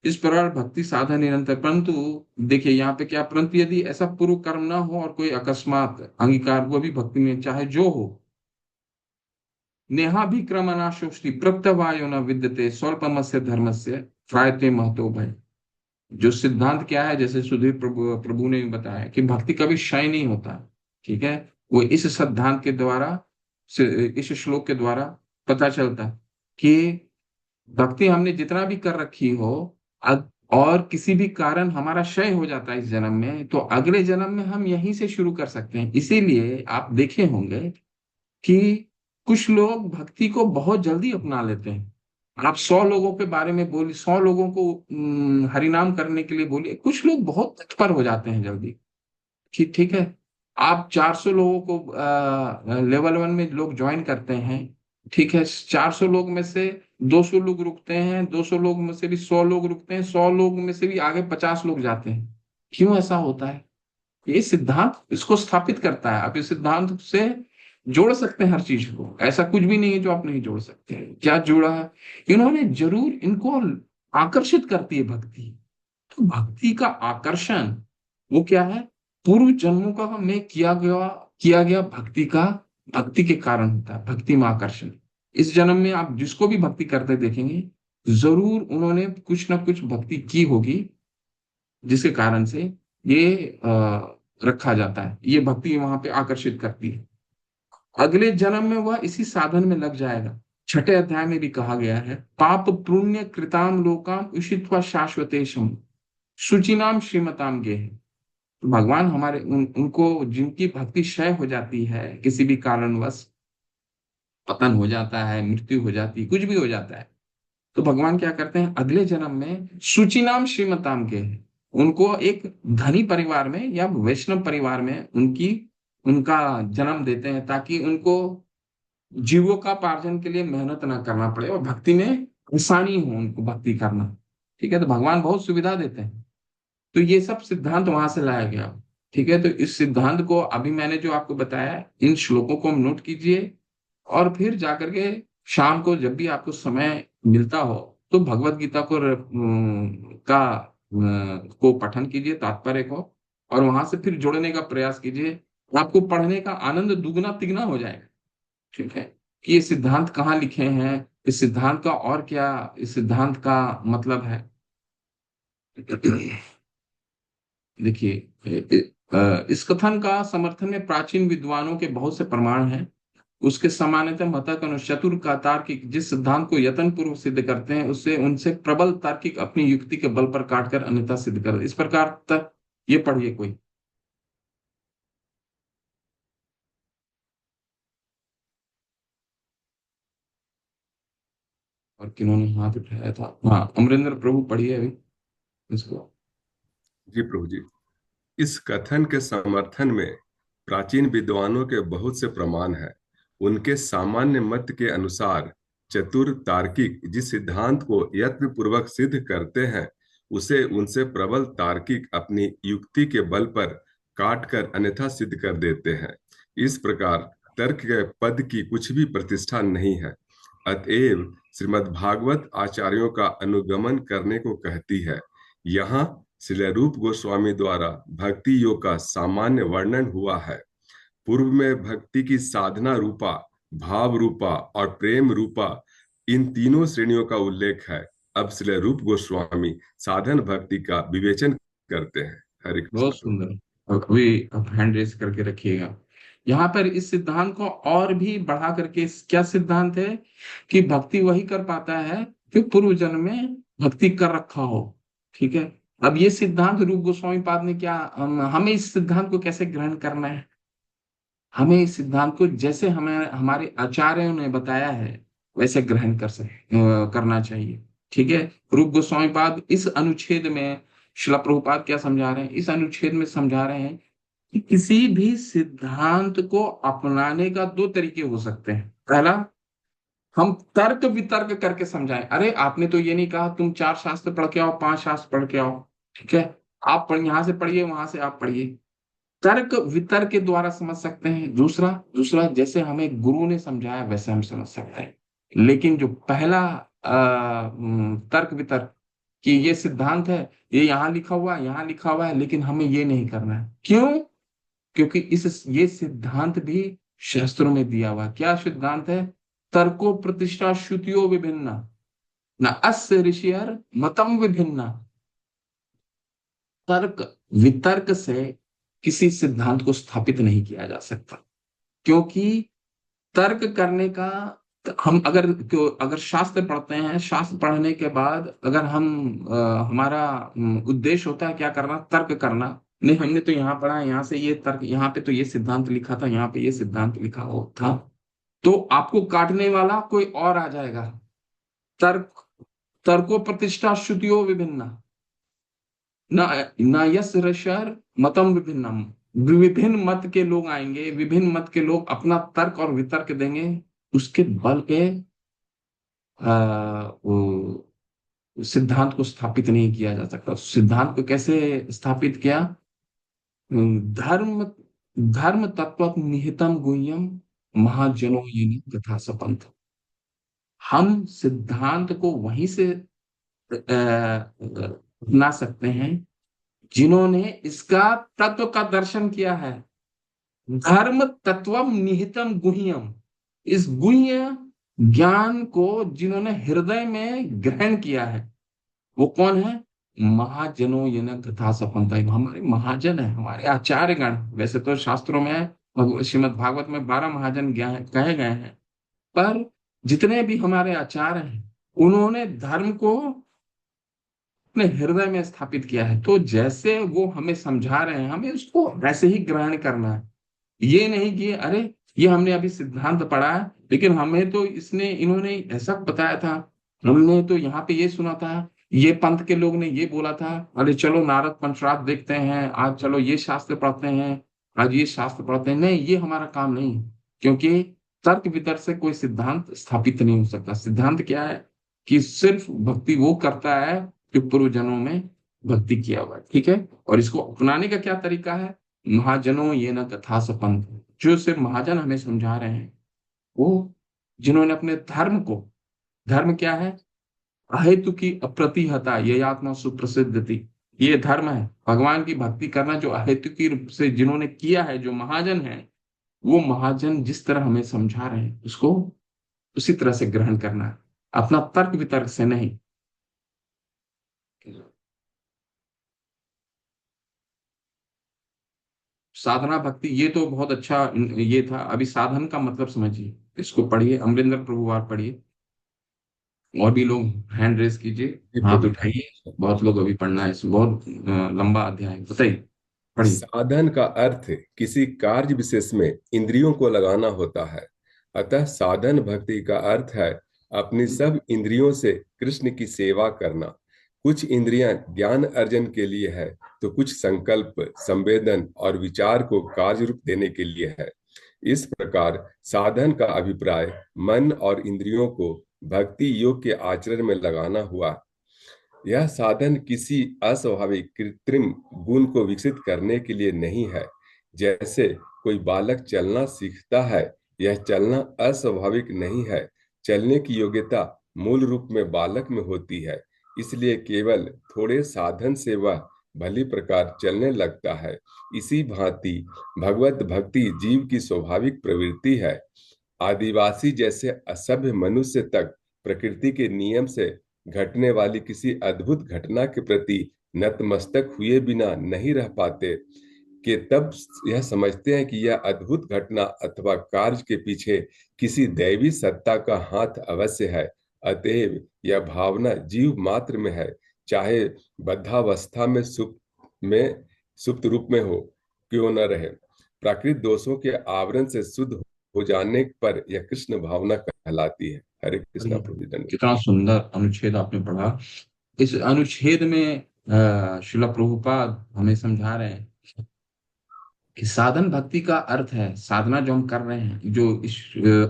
इस प्रकार भक्ति साधन निरंतर, परंतु देखिए यहाँ पे क्या, परंतु यदि ऐसा पूर्व कर्म ना हो और कोई अकस्मात अंगीकार, वो भी भक्ति में चाहे जो हो, नेहा भी क्रमनाशोष्टि प्रत्यवायो न विद्यते स्वल्पमस्य धर्मस्य त्रायते महतो भय। जो सिद्धांत क्या है, जैसे सुधीर प्रभु ने भी बताया कि भक्ति कभी क्षय नहीं होता। ठीक है, वो इस सिद्धांत के द्वारा, इस श्लोक के द्वारा पता चलता है कि भक्ति हमने जितना भी कर रखी हो, और किसी भी कारण हमारा क्षय हो जाता है इस जन्म में, तो अगले जन्म में हम यहीं से शुरू कर सकते हैं। इसीलिए आप देखे होंगे कि कुछ लोग भक्ति को बहुत जल्दी अपना लेते हैं। आप 100 लोगों के बारे में बोलिए, 100 लोगों को हरिनाम करने के लिए बोलिए, कुछ लोग बहुत तत्पर हो जाते हैं जल्दी। ठीक ठीक है, आप 400 लोगों को लेवल 1 में लोग ज्वाइन करते हैं। ठीक है, 400 लोग में से 200 लोग रुकते हैं, 200 लोग में से भी 100 लोग रुकते हैं, 100 लोग में से भी आगे 50 लोग जाते हैं। क्यों ऐसा होता है? ये सिद्धांत इसको स्थापित करता है। आप इस सिद्धांत से जोड़ सकते हैं हर चीज को, ऐसा कुछ भी नहीं है जो आप नहीं जोड़ सकते। क्या जोड़ा है इन्होंने? जरूर इनको आकर्षित करती है भक्ति। तो भक्ति का आकर्षण वो क्या है? पूर्व जन्मों का में किया गया भक्ति के कारण होता है, भक्ति में आकर्षण। इस जन्म में आप जिसको भी भक्ति करते देखेंगे, जरूर उन्होंने कुछ ना कुछ भक्ति की होगी, जिसके कारण से ये रखा जाता है, ये भक्ति वहां पे आकर्षित करती है। अगले जन्म में वह इसी साधन में लग जाएगा। छठे अध्याय में भी कहा गया है, पाप पुण्य कृताम लोकाम उषित्वा शाश्वतेशम शुचिनाम श्रीमताम गेह। तो भगवान हमारे उनको जिनकी भक्ति क्षय हो जाती है, किसी भी कारणवश पतन हो जाता है, मृत्यु हो जाती है, कुछ भी हो जाता है, तो भगवान क्या करते हैं, अगले जन्म में सुचिनाम श्रीमताम के उनको एक धनी परिवार में या वैष्णव परिवार में उनका जन्म देते हैं, ताकि उनको जीवोपार्जन के लिए मेहनत ना करना पड़े और भक्ति में आसानी हो उनको भक्ति करना। ठीक है, तो भगवान बहुत सुविधा देते हैं। तो ये सब सिद्धांत वहां से लाया गया। ठीक है, तो इस सिद्धांत को अभी मैंने जो आपको बताया, इन श्लोकों को हम नोट कीजिए, और फिर जाकर के शाम को जब भी आपको समय मिलता हो तो भगवत गीता को पठन कीजिए, तात्पर्य को, और वहां से फिर जोड़ने का प्रयास कीजिए। आपको पढ़ने का आनंद दुगना तिगना हो जाएगा। ठीक है, कि ये सिद्धांत कहाँ लिखे हैं, इस सिद्धांत का और क्या इस सिद्धांत का मतलब है। देखिए, इस कथन का समर्थन में प्राचीन विद्वानों के बहुत से प्रमाण हैं। उसके समानतः मतक अनुसार चतुर का तार्किक जिस सिद्धांत को यत्न पूर्वक सिद्ध करते हैं, उससे उनसे प्रबल तार्किक अपनी युक्ति के बल पर काटकर अन्यथा सिद्ध कर, इस प्रकार तक ये पढ़िए कोई। और किन्होंने हाथ उठाया था? हाँ, अमरेंद्र प्रभु पढ़िए अभी इसको। जी प्रभु जी। इस कथन के समर्थन में प्राचीन विद्वानों के बहुत से प्रमाण हैं। उनके सामान्य मत के अनुसार चतुर तार्किक जिस सिद्धांत को यत्न पूर्वक सिद्ध करते हैं, उसे उनसे प्रबल तार्किक अपनी युक्ति के बल पर काट कर अन्यथा सिद्ध कर देते हैं। इस प्रकार तर्क के पद की कुछ भी प्रतिष्ठा नहीं है। अतएव श्रीमद् भागवत आचार्यों का अनुगमन करने को कहती है। यहाँ श्री रूप गोस्वामी द्वारा भक्ति योग का सामान्य वर्णन हुआ है। पूर्व में भक्ति की साधना रूपा, भाव रूपा और प्रेम रूपा इन तीनों श्रेणियों का उल्लेख है। अब श्री रूप गोस्वामी साधन भक्ति का विवेचन करते हैं। हरे कृष्ण। बहुत सुंदर। अभी आप हैंड रेस करके रखिएगा। यहाँ पर इस सिद्धांत को और भी बढ़ा करके क्या सिद्धांत है कि भक्ति वही कर पाता है कि पूर्व जन्म में भक्ति कर रखा हो। ठीक है, अब ये सिद्धांत रूप गोस्वामी पाद ने क्या, हमें इस सिद्धांत को कैसे ग्रहण करना है? हमें इस सिद्धांत को जैसे हमें हमारे आचार्यों ने बताया है वैसे ग्रहण करना चाहिए। ठीक है, रूप गोस्वामी पाद इस अनुच्छेद में, शिला प्रभुपाद क्या समझा रहे हैं, इस अनुच्छेद में समझा रहे हैं कि किसी भी सिद्धांत को अपनाने का दो तरीके हो सकते हैं। पहला, हम तर्क वितर्क करके समझाएं। अरे आपने तो ये नहीं कहा, तुम 4 शास्त्र पढ़ के आओ, 5 शास्त्र पढ़ के आओ। ठीक है, आप यहां से पढ़िए, वहां से आप पढ़िए। तर्क वितर्क के द्वारा समझ सकते हैं। दूसरा दूसरा जैसे हमें गुरु ने समझाया वैसे हम समझ सकते हैं। लेकिन जो पहला तर्क वितर्क कि ये सिद्धांत है, ये यहाँ लिखा हुआ है, यहाँ लिखा हुआ है, लेकिन हमें ये नहीं करना है। क्यों? क्योंकि ये सिद्धांत भी शास्त्रों में दिया हुआ। क्या सिद्धांत है? तर्को प्रतिष्ठा श्रुतियो विभिन्ना न अस्य ऋषियर मतम विभिन्ना। तर्क वितर्क से किसी सिद्धांत को स्थापित नहीं किया जा सकता, क्योंकि तर्क करने का हम अगर शास्त्र पढ़ते हैं, शास्त्र पढ़ने के बाद अगर हमारा उद्देश्य होता है क्या करना, तर्क करना। नहीं, हमने तो यहाँ पढ़ा है, यहाँ से ये तर्क, यहाँ पे तो ये सिद्धांत लिखा था, यहाँ पे ये सिद्धांत लिखा हो था, तो आपको काटने वाला कोई और आ जाएगा। तर्को प्रतिष्ठा श्रुतियो विभिन्ना न यस ऋषर मतम विभिन्नम। विभिन्न मत के लोग आएंगे, विभिन्न मत के लोग अपना तर्क और वितर्क देंगे, उसके बल पे वो सिद्धांत को स्थापित नहीं किया जा सकता। सिद्धांत को कैसे स्थापित किया? धर्म धर्म तत्व निहितम गुह्यम महाजनो ये कथा सपंथ। हम सिद्धांत को वहीं से अपना सकते हैं जिन्होंने इसका तत्व का दर्शन किया है। धर्म तत्वम निहितम गुह्यम, इस गुह्य ज्ञान को जिन्होंने हृदय में ग्रहण किया है, वो कौन है? महाजनों ये न कथा सपनता, हमारे महाजन है, हमारे आचार्य गण। वैसे तो शास्त्रों में श्रीमद् भागवत में 12 महाजन कहे गए हैं, पर जितने भी हमारे आचार्य हैं उन्होंने धर्म को अपने हृदय में स्थापित किया है। तो जैसे वो हमें समझा रहे हैं, हमें उसको वैसे ही ग्रहण करना है। ये नहीं कि अरे ये हमने अभी सिद्धांत पढ़ा है, लेकिन हमें तो इन्होंने ऐसा बताया था, हमने तो यहाँ पे ये सुना था, ये पंथ के लोग ने ये बोला था, अरे चलो नारद पंचरात्र देखते हैं, आज चलो ये शास्त्र पढ़ते हैं, आज ये शास्त्र पढ़ते हैं। नहीं, ये हमारा काम नहीं, क्योंकि तर्क वितर्क से कोई सिद्धांत स्थापित नहीं हो सकता। सिद्धांत क्या है कि सिर्फ भक्ति वो करता है जो पूर्वजन्मों में भक्ति किया हुआ है। ठीक है, और इसको अपनाने का क्या तरीका है? महाजनों ये न कथा सपंथ, जो सिर्फ महाजन हमें समझा रहे हैं, वो जिन्होंने अपने धर्म को, धर्म क्या है? अहेतु की अप्रतिहता ये आत्मा सुप्रसिद्ध थी, ये धर्म है भगवान की भक्ति करना, जो अहेतु की रूप से जिन्होंने किया है, जो महाजन है, वो महाजन जिस तरह हमें समझा रहे हैं उसको उसी तरह से ग्रहण करना है, अपना तर्क वितर्क से नहीं। साधना भक्ति ये तो बहुत अच्छा ये था। अभी साधन का मतलब समझिए, इसको पढ़िए, अमरिंदर प्रभुवार पढ़िए, और भी लोग हैंड रेस कीजिए, जी हाथ प्रभु। उठाइए, बहुत लोग अभी पढ़ना है, इस बहुत लंबा अध्याय है। बताइए, पढ़िए। साधन का अर्थ किसी कार्य विशेष में इंद्रियों को लगाना होता है। अतः साधन भक्ति का अर्थ है अपनी सब इंद्रियों से कृष्ण की सेवा करना। कुछ इंद्रियां ज्ञान अर्जन के लिए है, तो कुछ संकल्प, संवेदन और विचार को कार्य रूप देने के लिए है। इस प्रकार साधन का अभिप्राय मन और इंद्रियों को भक्ति योग के आचरण में लगाना हुआ। यह साधन किसी अस्वाभाविक कृत्रिम गुण को विकसित करने के लिए नहीं है। जैसे कोई बालक चलना सीखता है, यह चलना अस्वाभाविक नहीं है। चलने की योग्यता मूल रूप में बालक में होती है, इसलिए केवल थोड़े साधन से वह भली प्रकार चलने लगता है। इसी भांति भगवत भक्ति जीव की स्वाभाविक प्रवृत्ति है। आदिवासी जैसे असभ्य मनुष्य तक प्रकृति के नियम से घटने वाली किसी अद्भुत घटना के प्रति नतमस्तक हुए बिना नहीं रह पाते, कि तब यह समझते हैं कि यह अद्भुत घटना अथवा कार्य के पीछे किसी दैवी सत्ता का हाथ अवश्य है। अतएव यह भावना जीव मात्र में है, चाहे बद्धावस्था में सुप्त रूप में हो क्यों न रहे। प्राकृतिक दोषों के आवरण से शुद्ध हो जाने पर यह कृष्ण भावना कहलाती है। हरे कृष्णा प्रभु धन्यवाद। कितना सुंदर अनुच्छेद आपने पढ़ा। इस अनुच्छेद में श्रील प्रभुपाद हमें समझा रहे हैं कि साधन भक्ति का अर्थ है, साधना जो हम कर रहे हैं, जो इस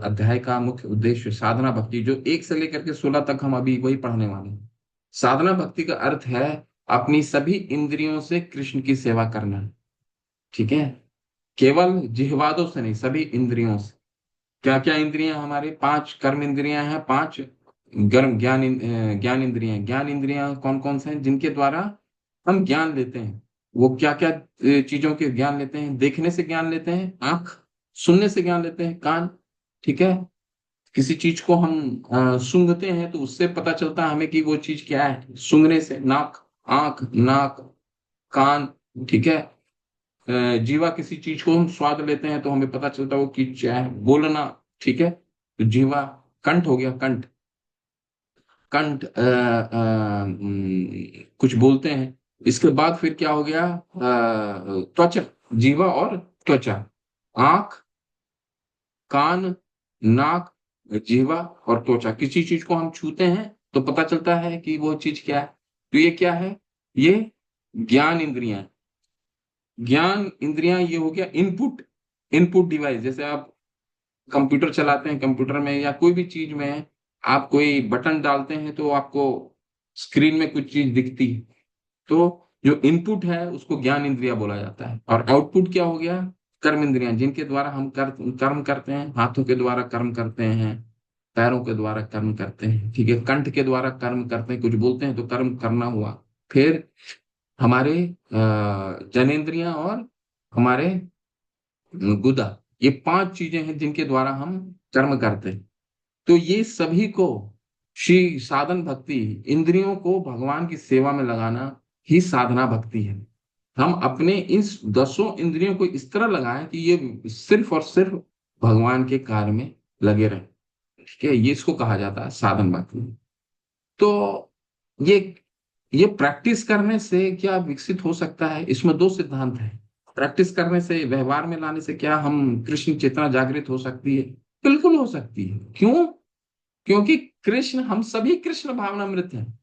अध्याय का मुख्य उद्देश्य साधना भक्ति, जो 1 से लेकर के 16 तक हम अभी वही पढ़ने वाले हैं। साधना भक्ति का अर्थ है अपनी सभी इंद्रियों से कृष्ण की सेवा करना। ठीक है, केवल जिह्वादों से नहीं, सभी इंद्रियों से। क्या क्या इंद्रियां? हमारे 5 कर्म इंद्रियां हैं, 5 गर्म ज्ञान इंद्रियां। ज्ञान इंद्रियां कौन कौन से हैं? जिनके द्वारा हम ज्ञान लेते हैं। वो क्या क्या चीजों के ज्ञान लेते हैं? देखने से ज्ञान लेते हैं आंख, सुनने से ज्ञान लेते हैं कान। ठीक है, किसी चीज को हम सूंघते हैं तो उससे पता चलता है हमें कि वो चीज क्या है, सूंघने से। नाक, आंख, नाक, कान। ठीक है, जीवा किसी चीज को हम स्वाद लेते हैं तो हमें पता चलता है वो चीज क्या है। बोलना, ठीक है, तो जीवा। कंठ हो गया, कंठ, कंठ कुछ बोलते हैं। इसके बाद फिर क्या हो गया? त्वचा, जीवा और त्वचा। आंख, कान, नाक, जीवा और त्वचा। किसी चीज को हम छूते हैं तो पता चलता है कि वो चीज क्या है। तो ये क्या है? ये ज्ञान इंद्रियां। ज्ञान इंद्रियां ये हो गया इनपुट, इनपुट डिवाइस। जैसे आप कंप्यूटर चलाते हैं, कंप्यूटर में या कोई भी चीज में आप कोई बटन डालते हैं तो आपको स्क्रीन में कुछ चीज दिखती है। तो जो इनपुट है उसको ज्ञान इंद्रिया बोला जाता है। और आउटपुट क्या हो गया? कर्म इंद्रियां, जिनके द्वारा हम कर्म करते हैं। हाथों के द्वारा कर्म करते हैं, पैरों के द्वारा कर्म करते हैं। ठीक है, कंठ के द्वारा कर्म करते हैं, कुछ बोलते हैं तो कर्म करना हुआ। फिर हमारे जनेंद्रियां और हमारे गुदा, ये 5 चीजें हैं जिनके द्वारा हम कर्म करते हैं। तो ये सभी को श्री साधन भक्ति, इंद्रियों को भगवान की सेवा में लगाना ही साधना भक्ति है। हम अपने इस 10 इंद्रियों को इस तरह लगाएं कि ये सिर्फ और सिर्फ भगवान के कार्य में लगे रहें। ठीक है, ये इसको कहा जाता है साधन भक्ति। तो ये ये प्रैक्टिस करने से क्या विकसित हो सकता है, इसमें 2 सिद्धांत हैं। प्रैक्टिस करने से, व्यवहार में लाने से क्या हम कृष्ण चेतना जागृत हो सकती है? बिल्कुल हो सकती है। क्यों? क्योंकि कृष्ण, हम सभी कृष्ण भावनामृत हैं।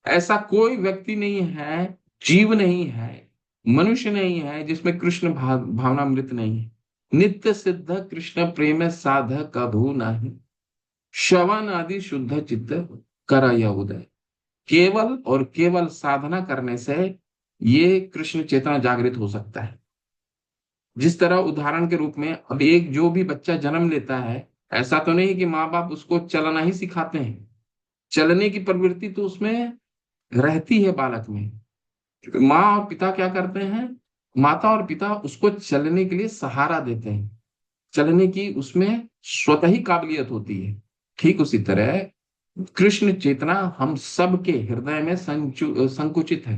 ऐसा कोई व्यक्ति नहीं है, जीव नहीं है, मनुष्य नहीं है जिसमें कृष्ण भावनामृत नहीं है। नित्य सिद्ध कृष्ण प्रेम साधक कभू नहीं, श्रवण आदि शुद्ध चित्त करय उदय। केवल और केवल साधना करने से ये कृष्ण चेतना जागृत हो सकता है। जिस तरह उदाहरण के रूप में, अब एक जो भी बच्चा जन्म लेता है, ऐसा तो नहीं कि माँ बाप उसको चलना ही सिखाते हैं। चलने की प्रवृत्ति तो उसमें रहती है बालक में। माँ और पिता क्या करते हैं? माता और पिता उसको चलने के लिए सहारा देते हैं, चलने की उसमें स्वतः ही काबिलियत होती है। ठीक उसी तरह कृष्ण चेतना हम सबके हृदय में संकुचित है।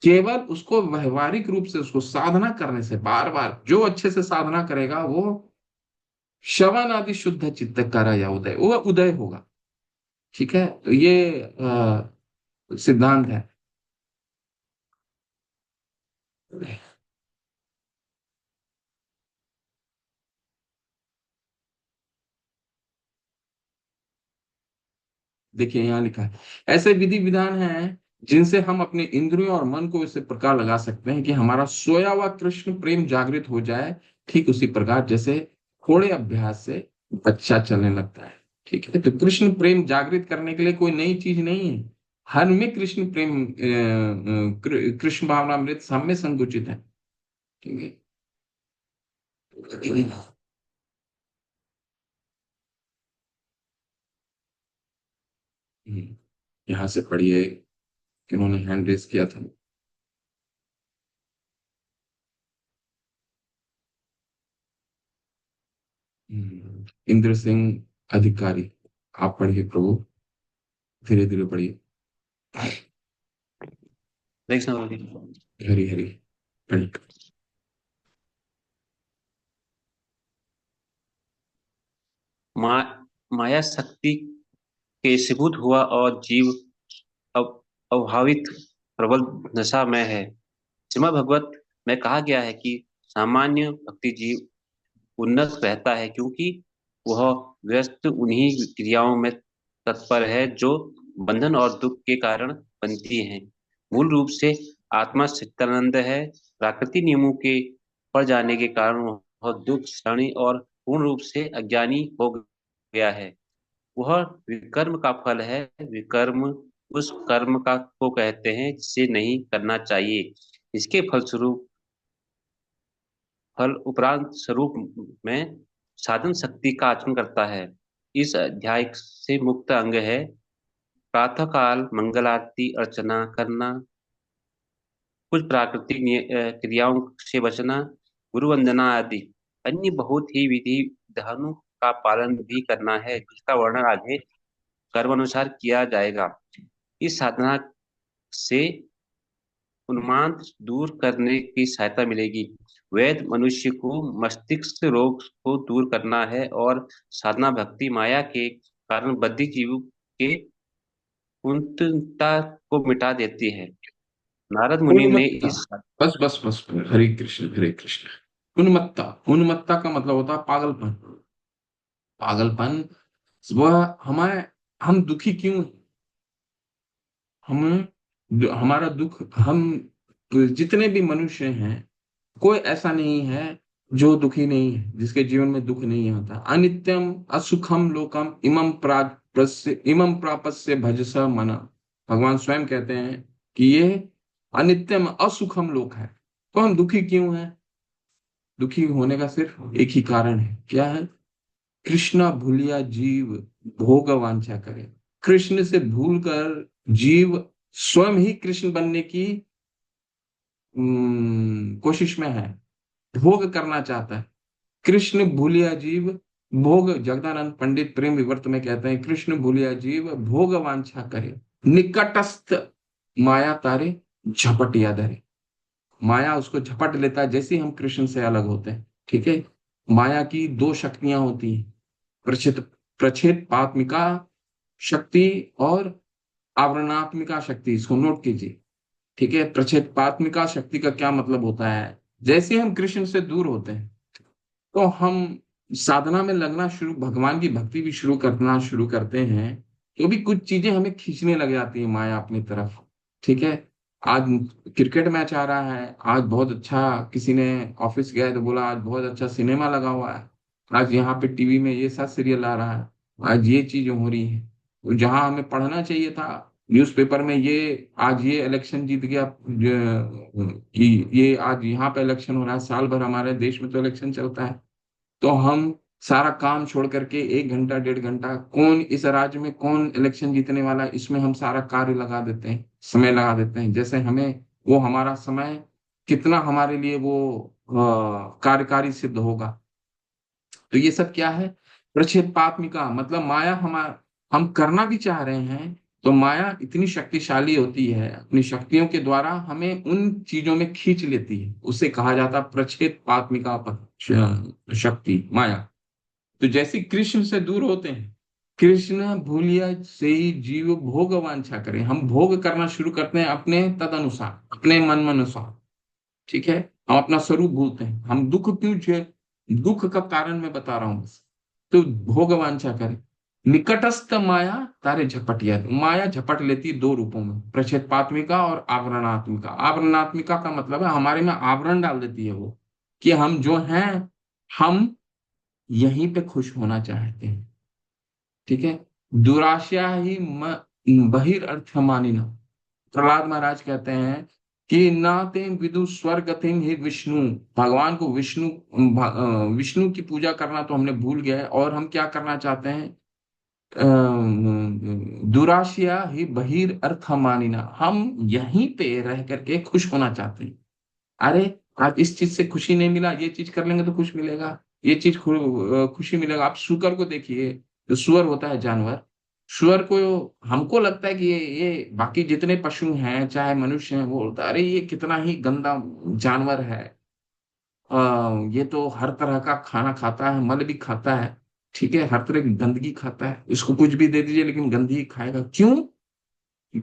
केवल उसको व्यवहारिक रूप से, उसको साधना करने से, बार बार जो अच्छे से साधना करेगा वो श्रवण आदि शुद्ध चित्त करा या उदय, वो उदय होगा। ठीक है, तो ये सिद्धांत है। देखिए यहाँ लिखा है, ऐसे विधि विधान हैं जिनसे हम अपने इंद्रियों और मन को इस प्रकार लगा सकते हैं कि हमारा सोया हुआ कृष्ण प्रेम जागृत हो जाए। ठीक उसी प्रकार जैसे थोड़े अभ्यास से बच्चा चलने लगता है। ठीक है, तो कृष्ण प्रेम जागृत करने के लिए कोई नई चीज नहीं है। हर में कृष्ण प्रेम, कृष्ण भावनामृत सब में संकुचित है। ठीक है, यहाँ से पढ़िए, किन्होंने हैंड रेस किया था। इंद्र सिंह अधिकारी, आप पढ़िए प्रभु, धीरे धीरे पढ़िए। हरी हरी पढ़िए। माया शक्ति के सीभूत हुआ और जीव अभावित प्रबल नशा में है। श्रीमद् भगवत में कहा गया है कि सामान्य भक्ति जीव उन्नत रहता है क्योंकि वह व्यस्त उन्हीं क्रियाओं में तत्पर है जो बंधन और दुख के कारण बनती हैं। मूल रूप से आत्मा सच्चिदानंद है। प्राकृतिक नियमों के पड़ जाने के कारण वह दुख क्षणी और पूर्ण रूप से अज्ञानी हो गया है। वह विकर्म का फल है। विकर्म उस कर्म का को कहते हैं जिसे नहीं करना चाहिए। इसके फल उपरांत स्वरूप में साधन शक्ति का आचरण करता है। इस अध्याय से मुक्त अंग है प्रातः काल मंगल आरती अर्चना करना, कुछ प्राकृतिक क्रियाओं से बचना, गुरु वंदना आदि। अन्य बहुत ही विधि विधानों का पालन भी करना है जिसका वर्णन आगे कर्मानुसार किया जाएगा। इस साधना से उन्माद दूर करने की सहायता मिलेगी। वैद मनुष्य को मस्तिष्क रोग को दूर करना है और साधना भक्ति माया के कारण बद्ध जीव के कुंठता को मिटा देती है। नारद मुनि ने उन्मत्ता, इस बस बस बस, हरे कृष्ण हरे कृष्ण। उन्मत्ता, उन्मत्ता का मतलब होता है पागलपन। पागलपन, वह हमारे, हम दुखी क्यों हैं? हमारा दुख, हम जितने भी मनुष्य हैं, कोई ऐसा नहीं है जो दुखी नहीं है, जिसके जीवन में दुख नहीं होता। अनित्यम असुखम लोकम इमं प्रापस्य भजस मन। भगवान स्वयं कहते हैं कि ये अनित्यम असुखम लोक है। तो हम दुखी क्यों हैं? दुखी होने का सिर्फ एक ही कारण है, क्या है? कृष्णा भूलिया जीव भोग वांछा करे। कृष्ण से भूलकर जीव स्वयं ही कृष्ण बनने की कोशिश में है, भोग करना चाहता है। कृष्ण भूलिया जीव भोग, जगदानंद पंडित प्रेम विवर्त में कहते हैं, कृष्ण भूलिया जीव भोग वांछा करे, निकटस्थ माया तारे झपटिया धरे। माया उसको झपट लेता है जैसे ही हम कृष्ण से अलग होते हैं। ठीक है, माया की दो शक्तियां होती हैं, प्रच्छेद प्रच्छेद पात्मिका शक्ति और आवरणात्मिका शक्ति। इसको नोट कीजिए। ठीक है, प्रच्छेद पात्मिका शक्ति का क्या मतलब होता है? जैसे हम कृष्ण से दूर होते हैं तो हम साधना में लगना शुरू, भगवान की भक्ति भी शुरू करना शुरू करते हैं, तो भी कुछ चीजें हमें खींचने लग जाती है माया अपनी तरफ। ठीक है, आज क्रिकेट मैच आ रहा है, आज बहुत अच्छा, किसी ने ऑफिस गया तो बोला आज बहुत अच्छा सिनेमा लगा हुआ है, आज यहाँ पे टीवी में ये सा सीरियल आ रहा है, आज ये चीज हो रही है। तो जहां हमें पढ़ना चाहिए था न्यूज़पेपर में, ये आज ये इलेक्शन जीत गया, कि ये आज यहाँ पे इलेक्शन हो रहा है, साल भर हमारे देश में तो इलेक्शन चलता है, तो हम सारा काम छोड़ करके 1 घंटा 1.5 घंटा कौन इस राज्य में कौन इलेक्शन जीतने वाला है, इसमें हम सारा कार्य लगा देते हैं, समय लगा देते हैं, जैसे हमें वो हमारा समय कितना हमारे लिए वो कार्यकारी सिद्ध होगा। तो ये सब क्या है? प्रक्षेपात्मिका, मतलब माया हम करना भी चाह रहे हैं तो माया इतनी शक्तिशाली होती है, अपनी शक्तियों के द्वारा हमें उन चीजों में खींच लेती है, उसे कहा जाता है प्रक्षेपात्मिका शक्ति, माया। तो जैसे कृष्ण से दूर होते हैं, कृष्ण भूलिया से ही जीव भोग वांछा करे, हम भोग करना शुरू करते हैं अपने तदनुसार, अपने मन अनुसार। ठीक है, हम अपना स्वरूप भूलते हैं, हम दुख क्यों झेल, दुख का कारण मैं बता रहा हूं बस। तो भोग वांछा करे, निकटस्थ माया तारे झपटिया, माया झपट लेती दो रूपों में, प्रक्षेपात्मिका और आवरणात्मिका। आवरणात्मिका का मतलब है हमारे में आवरण डाल देती है वो, कि हम जो हैं हम यहीं पे खुश होना चाहते हैं। ठीक है, दुराशा ही बहिर्थ मानिना। प्रहलाद महाराज कहते हैं कि नाते विदु स्वर्गतिम ही विष्णु, भगवान को विष्णु की पूजा करना तो हमने भूल गया है, और हम क्या करना चाहते हैं? दुराशिया ही बहिर अर्थ मानिना, हम यहीं पे रह करके खुश होना चाहते हैं। अरे आज इस चीज से खुशी नहीं मिला, ये चीज कर लेंगे तो खुश मिलेगा, ये चीज खुशी मिलेगा। आप सुकर को देखिए, जो सुअर होता है जानवर, सुअर को हमको लगता है कि ये बाकी जितने पशु हैं चाहे मनुष्य हैं, वो बोलता है अरे ये कितना ही गंदा जानवर है, ये तो हर तरह का खाना खाता है, मल भी खाता है, ठीक है, हर तरह की गंदगी खाता है, इसको कुछ भी दे दीजिए लेकिन गंदगी ही खाएगा। क्यों?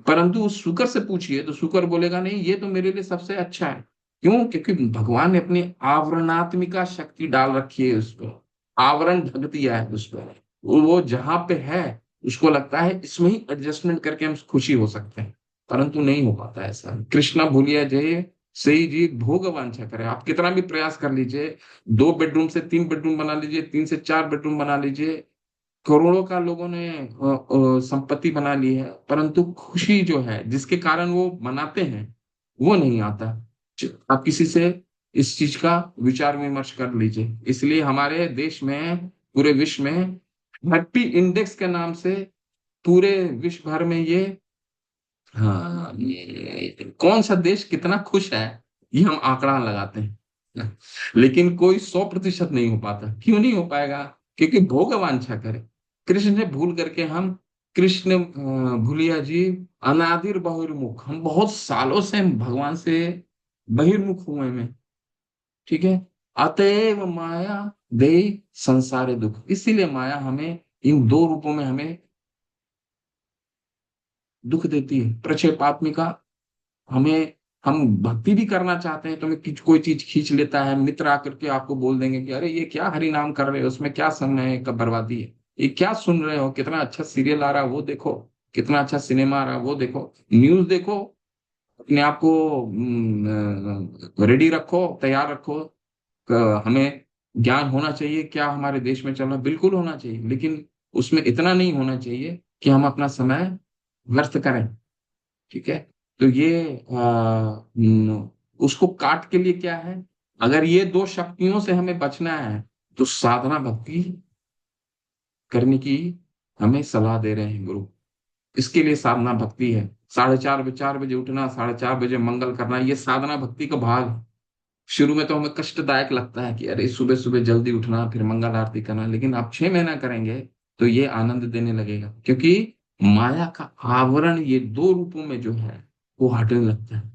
परंतु उस शुकर से पूछिए तो शुकर बोलेगा नहीं, ये तो मेरे लिए सबसे अच्छा है। क्यों? क्योंकि भगवान ने अपनी आवरणात्मिका शक्ति डाल रखी है उस पर, आवरण ढक दिया है उस पर, वो जहां पे है उसको लगता है इसमें ही एडजस्टमेंट करके हम खुशी हो सकते हैं, परंतु नहीं हो पाता ऐसा। कृष्णा भूलिया जय सही जी भोग वांछा करे, आप कितना भी प्रयास कर लीजिए, 2 बेडरूम से 3 बेडरूम बना लीजिए, 3 से 4 बेडरूम बना लीजिए, करोड़ों का लोगों ने संपत्ति बना ली है, परंतु खुशी जो है जिसके कारण वो मनाते हैं वो नहीं आता। आप किसी से इस चीज का विचार विमर्श कर लीजिए। इसलिए हमारे देश में, पूरे विश्व में हैप्पी इंडेक्स के नाम से पूरे विश्व भर में ये, हाँ, ये कौन सा देश कितना खुश है ये हम आंकड़ा लगाते हैं, लेकिन कोई 100% नहीं हो पाता। क्यों नहीं हो पाएगा? क्योंकि भोग वांछा करे, कृष्ण ने भूल करके हम, कृष्ण भूलिया जी अनादिर बहिर्मुख, हम बहुत सालों से भगवान से बहिर्मुख हुए में। ठीक है, अतएव माया दे संसारे दुख, इसीलिए माया हमें इन दो रूपों में हमें दुख देती है। प्रक्षेपात्मिका, हमें, हम भक्ति भी करना चाहते हैं तो हमें कोई चीज खींच लेता है, मित्र आकर के आपको बोल देंगे कि अरे ये क्या हरि नाम कर रहे हो, उसमें क्या समय का बर्बादी है, ये क्या सुन रहे हो, कितना अच्छा सीरियल आ रहा है वो देखो, कितना अच्छा सिनेमा आ रहा है वो देखो, न्यूज देखो, अपने आप को रेडी रखो, तैयार रखो। हमें ज्ञान होना चाहिए क्या हमारे देश में चल रहा है, बिल्कुल होना चाहिए, लेकिन उसमें इतना नहीं होना चाहिए कि हम अपना समय व्यर्थ करें। ठीक है, तो ये उसको काट के लिए क्या है, अगर ये दो शक्तियों से हमें बचना है तो साधना भक्ति करने की हमें सलाह दे रहे हैं गुरु। इसके लिए साधना भक्ति है। 4:30 4 बजे उठना, 4:30 बजे मंगल करना, ये साधना भक्ति का भाग है। शुरू में तो हमें कष्टदायक लगता है कि अरे सुबह सुबह जल्दी उठना, फिर मंगल आरती करना, लेकिन आप 6 महीना करेंगे तो ये आनंद देने लगेगा, क्योंकि माया का आवरण ये दो रूपों में जो है वो हटने लगता है।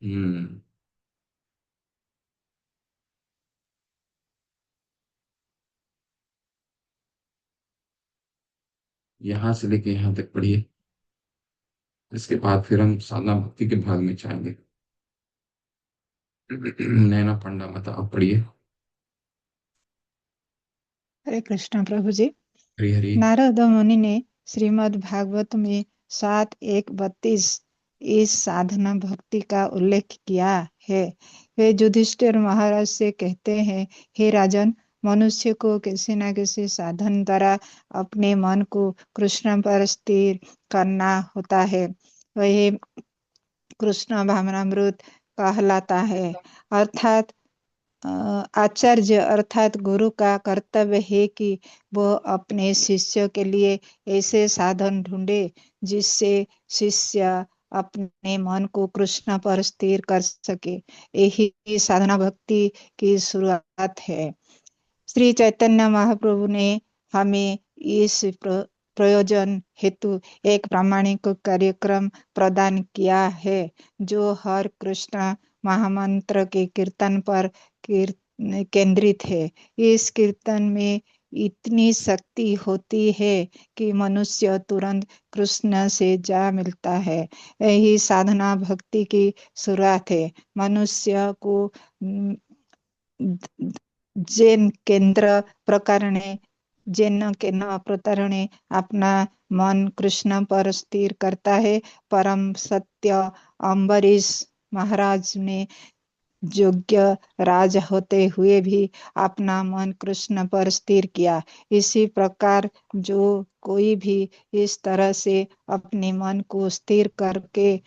हम्म। यहां से लेके यहां तक पढ़िए, इसके बाद फिर हम साधना भक्ति के भाग में जाएंगे। नैना पंडा मता आप पढ़िए। हरे कृष्ण प्रभु जी। हरी हरी। नारद मुनि ने श्रीमद् भागवत में 7:1-32 इस साधना भक्ति का उल्लेख किया है। वे युधिष्ठिर महाराज से कहते हैं, हे राजन, मनुष्य को किसी न किसी साधन द्वारा अपने मन को कृष्ण पर स्थिर करना होता है। वही कृष्ण भावनामृत कहलाता है। अर्थात आचार्य अर्थात गुरु का कर्तव्य है कि वह अपने शिष्य के लिए ऐसे साधन ढूंढे जिससे शिष्य अपने मन को कृष्ण पर स्थिर कर सके। यही साधना भक्ति की शुरुआत है। श्री चैतन्य महाप्रभु ने हमें इस प्रयोजन हेतु एक प्रामाणिक कार्यक्रम प्रदान किया है, जो हर कृष्ण महामंत्र के कीर्तन पर केंद्रित है। इस कीर्तन में इतनी शक्ति होती है कि मनुष्य तुरंत कृष्ण से जा मिलता है। यही साधना भक्ति की शुरुआत है। मनुष्य को जेन केंद्र प्रकारणे जेन के न प्रतारणे अपना मन कृष्ण पर स्थिर करता है। परम सत्य अम्बरीश महाराज ने योग्य राज होते हुए भी अपना मन कृष्ण पर स्थिर किया। इसी प्रकार जो कोई भी इस तरह से अपने मन को स्थिर करके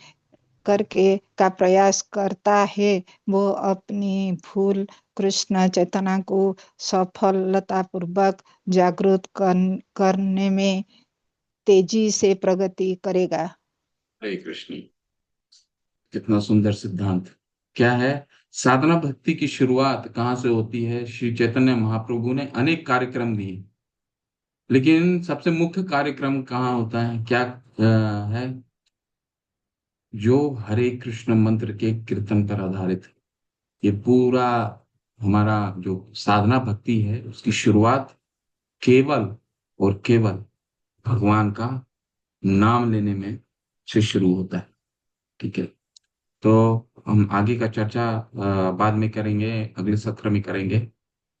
का प्रयास करता है, वो अपनी भूल कृष्ण चेतना को सफलतापूर्वक जागृत करने में तेजी से प्रगति करेगा। हरे कृष्ण। कितना सुंदर सिद्धांत। क्या है? साधना भक्ति की शुरुआत कहाँ से होती है? श्री चैतन्य महाप्रभु ने अनेक कार्यक्रम दिए, लेकिन सबसे मुख्य कार्यक्रम कहाँ होता है? क्या है? जो हरे कृष्ण मंत्र के कीर्तन पर आधारित है। ये पूरा हमारा जो साधना भक्ति है उसकी शुरुआत केवल और केवल भगवान का नाम लेने में से शुरू होता है। ठीक है, तो हम आगे का चर्चा बाद में करेंगे, अगले सत्र में करेंगे।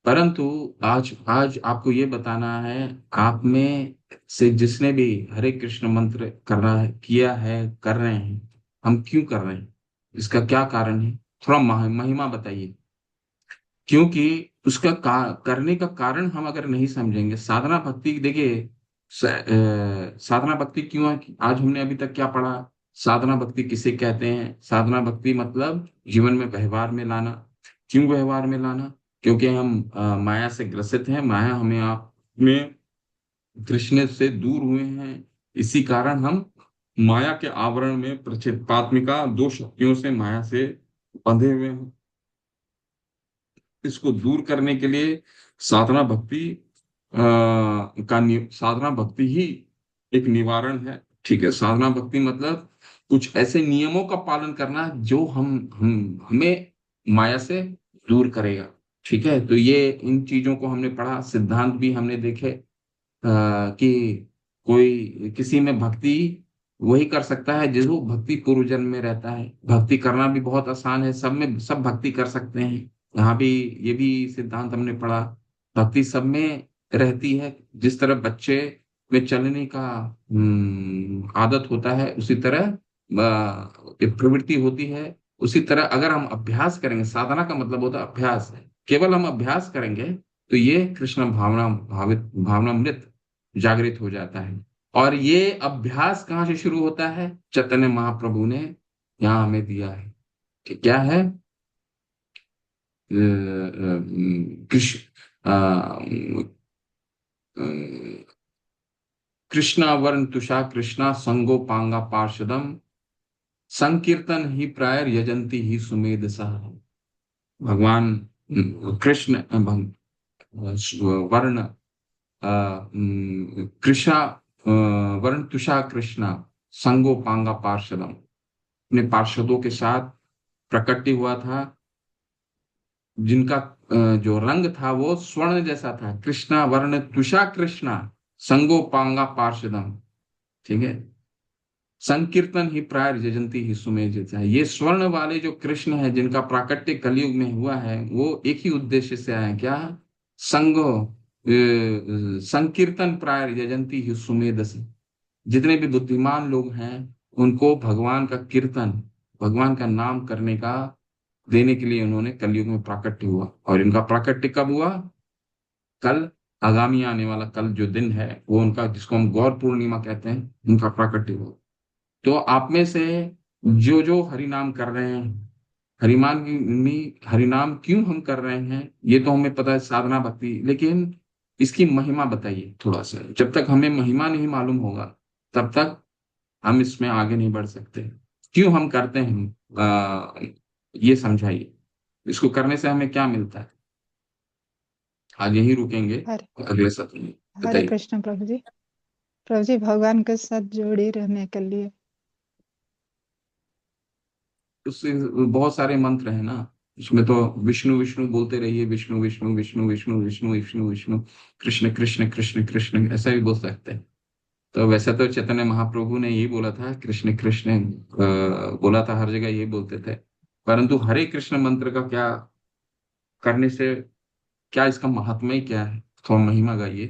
परंतु आज आज आपको ये बताना है, आप में से जिसने भी हरे कृष्ण मंत्र करना है, किया है, कर रहे हैं, हम क्यों कर रहे हैं, इसका क्या कारण है, थोड़ा महिमा बताइए। क्योंकि उसका करने का कारण हम अगर नहीं समझेंगे, साधना भक्ति देखिए, साधना भक्ति क्यों है? आज हमने अभी तक क्या पढ़ा? साधना भक्ति किसे कहते हैं? साधना भक्ति मतलब जीवन में व्यवहार में लाना। क्यों व्यवहार में लाना? क्योंकि हम माया से ग्रसित हैं, माया हमें आप में कृष्ण से दूर हुए हैं। इसी कारण हम माया के आवरण में प्रचित्पात्मिका दो शक्तियों से, माया से बंधे हुए हैं। इसको दूर करने के लिए साधना भक्ति साधना भक्ति ही एक निवारण है। ठीक है, साधना भक्ति मतलब कुछ ऐसे नियमों का पालन करना जो हम हमें माया से दूर करेगा। ठीक है, तो ये इन चीजों को हमने पढ़ा, सिद्धांत भी हमने देखे कि कोई किसी में भक्ति वही कर सकता है जो भक्ति पूर्व जन्म में रहता है। भक्ति करना भी बहुत आसान है, सब में सब भक्ति कर सकते हैं। यहाँ भी ये भी सिद्धांत हमने पढ़ा, भक्ति सब में रहती है। जिस तरह बच्चे में चलने का आदत होता है, उसी तरह एक प्रवृत्ति होती है। उसी तरह अगर हम अभ्यास करेंगे, साधना का मतलब होता है अभ्यास, केवल हम अभ्यास करेंगे तो ये कृष्ण भावनामृत जागृत हो जाता है। और ये अभ्यास कहाँ से शुरू होता है? चैतन्य महाप्रभु ने यहाँ हमें दिया है कि क्या है? कृष्ण कृष्णा वर्ण तुषा कृष्णा संगोपांगा पार्षदम संकीर्तन ही प्रायर यजंती ही सुमेध सह। भगवान कृष्ण वर्ण कृषा वर्ण तुषा कृष्णा संगोपांगा पार्षदम, अपने पार्षदों के साथ प्रकट हुआ था, जिनका जो रंग था वो स्वर्ण जैसा था। कृष्णा वर्ण तुषा कृष्णा संगोपांगा पार्षदम, ठीक है। संकीर्तन ही प्राय जजंती ही सुमेधित है। ये स्वर्ण वाले जो कृष्ण है, जिनका प्राकट्य कलयुग में हुआ है, वो एक ही उद्देश्य से आए, क्या? संगो संकीर्तन प्राय यजंती ही सुमेध से। जितने भी बुद्धिमान लोग हैं उनको भगवान का कीर्तन, भगवान का नाम करने का देने के लिए उन्होंने कलयुग में प्राकट्य हुआ। और इनका प्राकट्य कब हुआ? कल, आगामी आने वाला कल जो दिन है वो उनका, जिसको हम गौर पूर्णिमा कहते हैं, उनका प्राकट्य हुआ। तो आप में से जो जो हरि नाम कर रहे हैं, हरिनाम क्यों हम कर रहे हैं ये तो हमें पता है, साधना भक्ति, लेकिन इसकी महिमा बताइए थोड़ा सा। जब तक हमें महिमा नहीं मालूम होगा तब तक हम इसमें आगे नहीं बढ़ सकते। क्यों हम करते हैं, ये समझाइए। इसको करने से हमें क्या मिलता है? आज यही रुकेंगे, हरे अगले सत्र में हरे बताइए। कृष्ण प्रभु जी। प्रभु जी, भगवान के साथ जोड़े रहने के लिए उससे बहुत सारे मंत्र हैं ना, इसमें तो विष्णु विष्णु बोलते रहिए, विष्णु विष्णु विष्णु विष्णु विष्णु विष्णु विष्णु, कृष्ण कृष्ण कृष्ण कृष्ण, ऐसा भी बोल सकते हैं। तो वैसे तो चैतन्य महाप्रभु ने यही बोला था, कृष्ण कृष्ण बोला था, हर जगह यही बोलते थे। परंतु हरे कृष्ण मंत्र का क्या करने से, क्या इसका महात्मा ही क्या है? थोड़ा महिमा गाइए,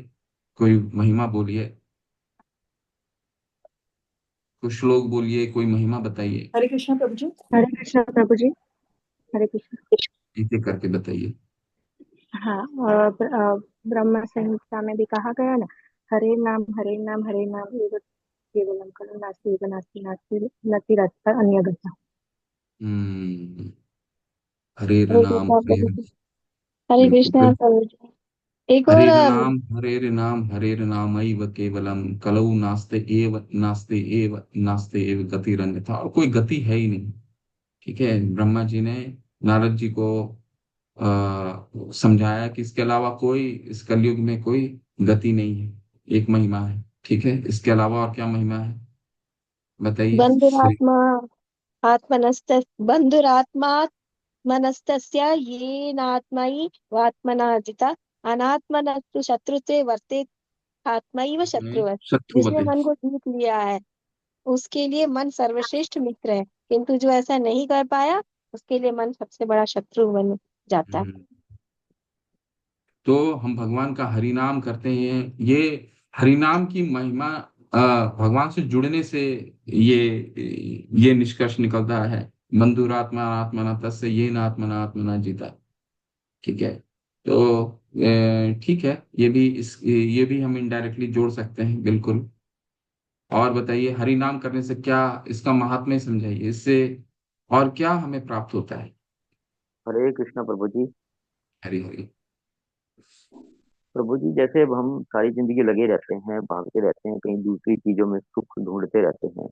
कोई महिमा बोलिए, कुछ श्लोक बोलिए, कोई महिमा बताइए, हरे कृष्ण प्रभु जी। हरे कृष्णा प्रभु जी। हरे कृष्णा। एक एक करके बताइए। हाँ, ब्रह्म संहिता में भी कहा गया ना, हरे नाम हरे नाम हरे नाम एव केवलम खलु नास्ति एव नास्ति नास्ति नतिरत्र अन्यगतः। हम्म। हरे हरे नाम कृष्णा हरे, प्रभु जी। हरे बिल्कुल कृष्णा बिल्कुल। प्रभु जी। एक और हरेर नाम हरेर नामैव केवलम कलौ नास्ते एव गतिरन्यथा। और कोई गति है ही नहीं, ठीक है। ब्रह्मा जी ने नारद जी को समझाया कि इसके अलावा कोई, इस कलयुग में कोई गति नहीं है, एक महिमा है, ठीक है। इसके अलावा और क्या महिमा है बताइए। बंधुरात्मा आत्मनस्त बंधुरात्मात्मनस्तस्य येनात्मयि वात्मना जिता अनात्मनस्तु शत्रुते वर्ते आत्मैव नहीं, शत्रुवत्। जिसने शत्रुवते। मन को जीत लिया है उसके लिए मन सर्वश्रेष्ठ मित्र है, किंतु जो ऐसा नहीं कर पाया उसके लिए मन सबसे बड़ा शत्रु बन जाता है। हम्म। तो हम भगवान का हरिनाम करते हैं, ये हरिनाम की महिमा, भगवान से जुड़ने से ये निष्कर्ष निकलता है, बंधुरात्मा आत्मना तस्य ये न आत्मना आत्मना जीता, ठीक है। तो ठीक है, ये भी हम इनडायरेक्टली जोड़ सकते हैं, बिल्कुल। और बताइए, हरि नाम करने से क्या, इसका महात्म्य समझाइए, इससे और क्या हमें प्राप्त होता है? हरे कृष्णा प्रभु जी। हरि हरि। प्रभु जी, जैसे अब हम सारी जिंदगी लगे रहते हैं, भागते रहते हैं, कहीं दूसरी चीजों में सुख ढूंढते रहते हैं,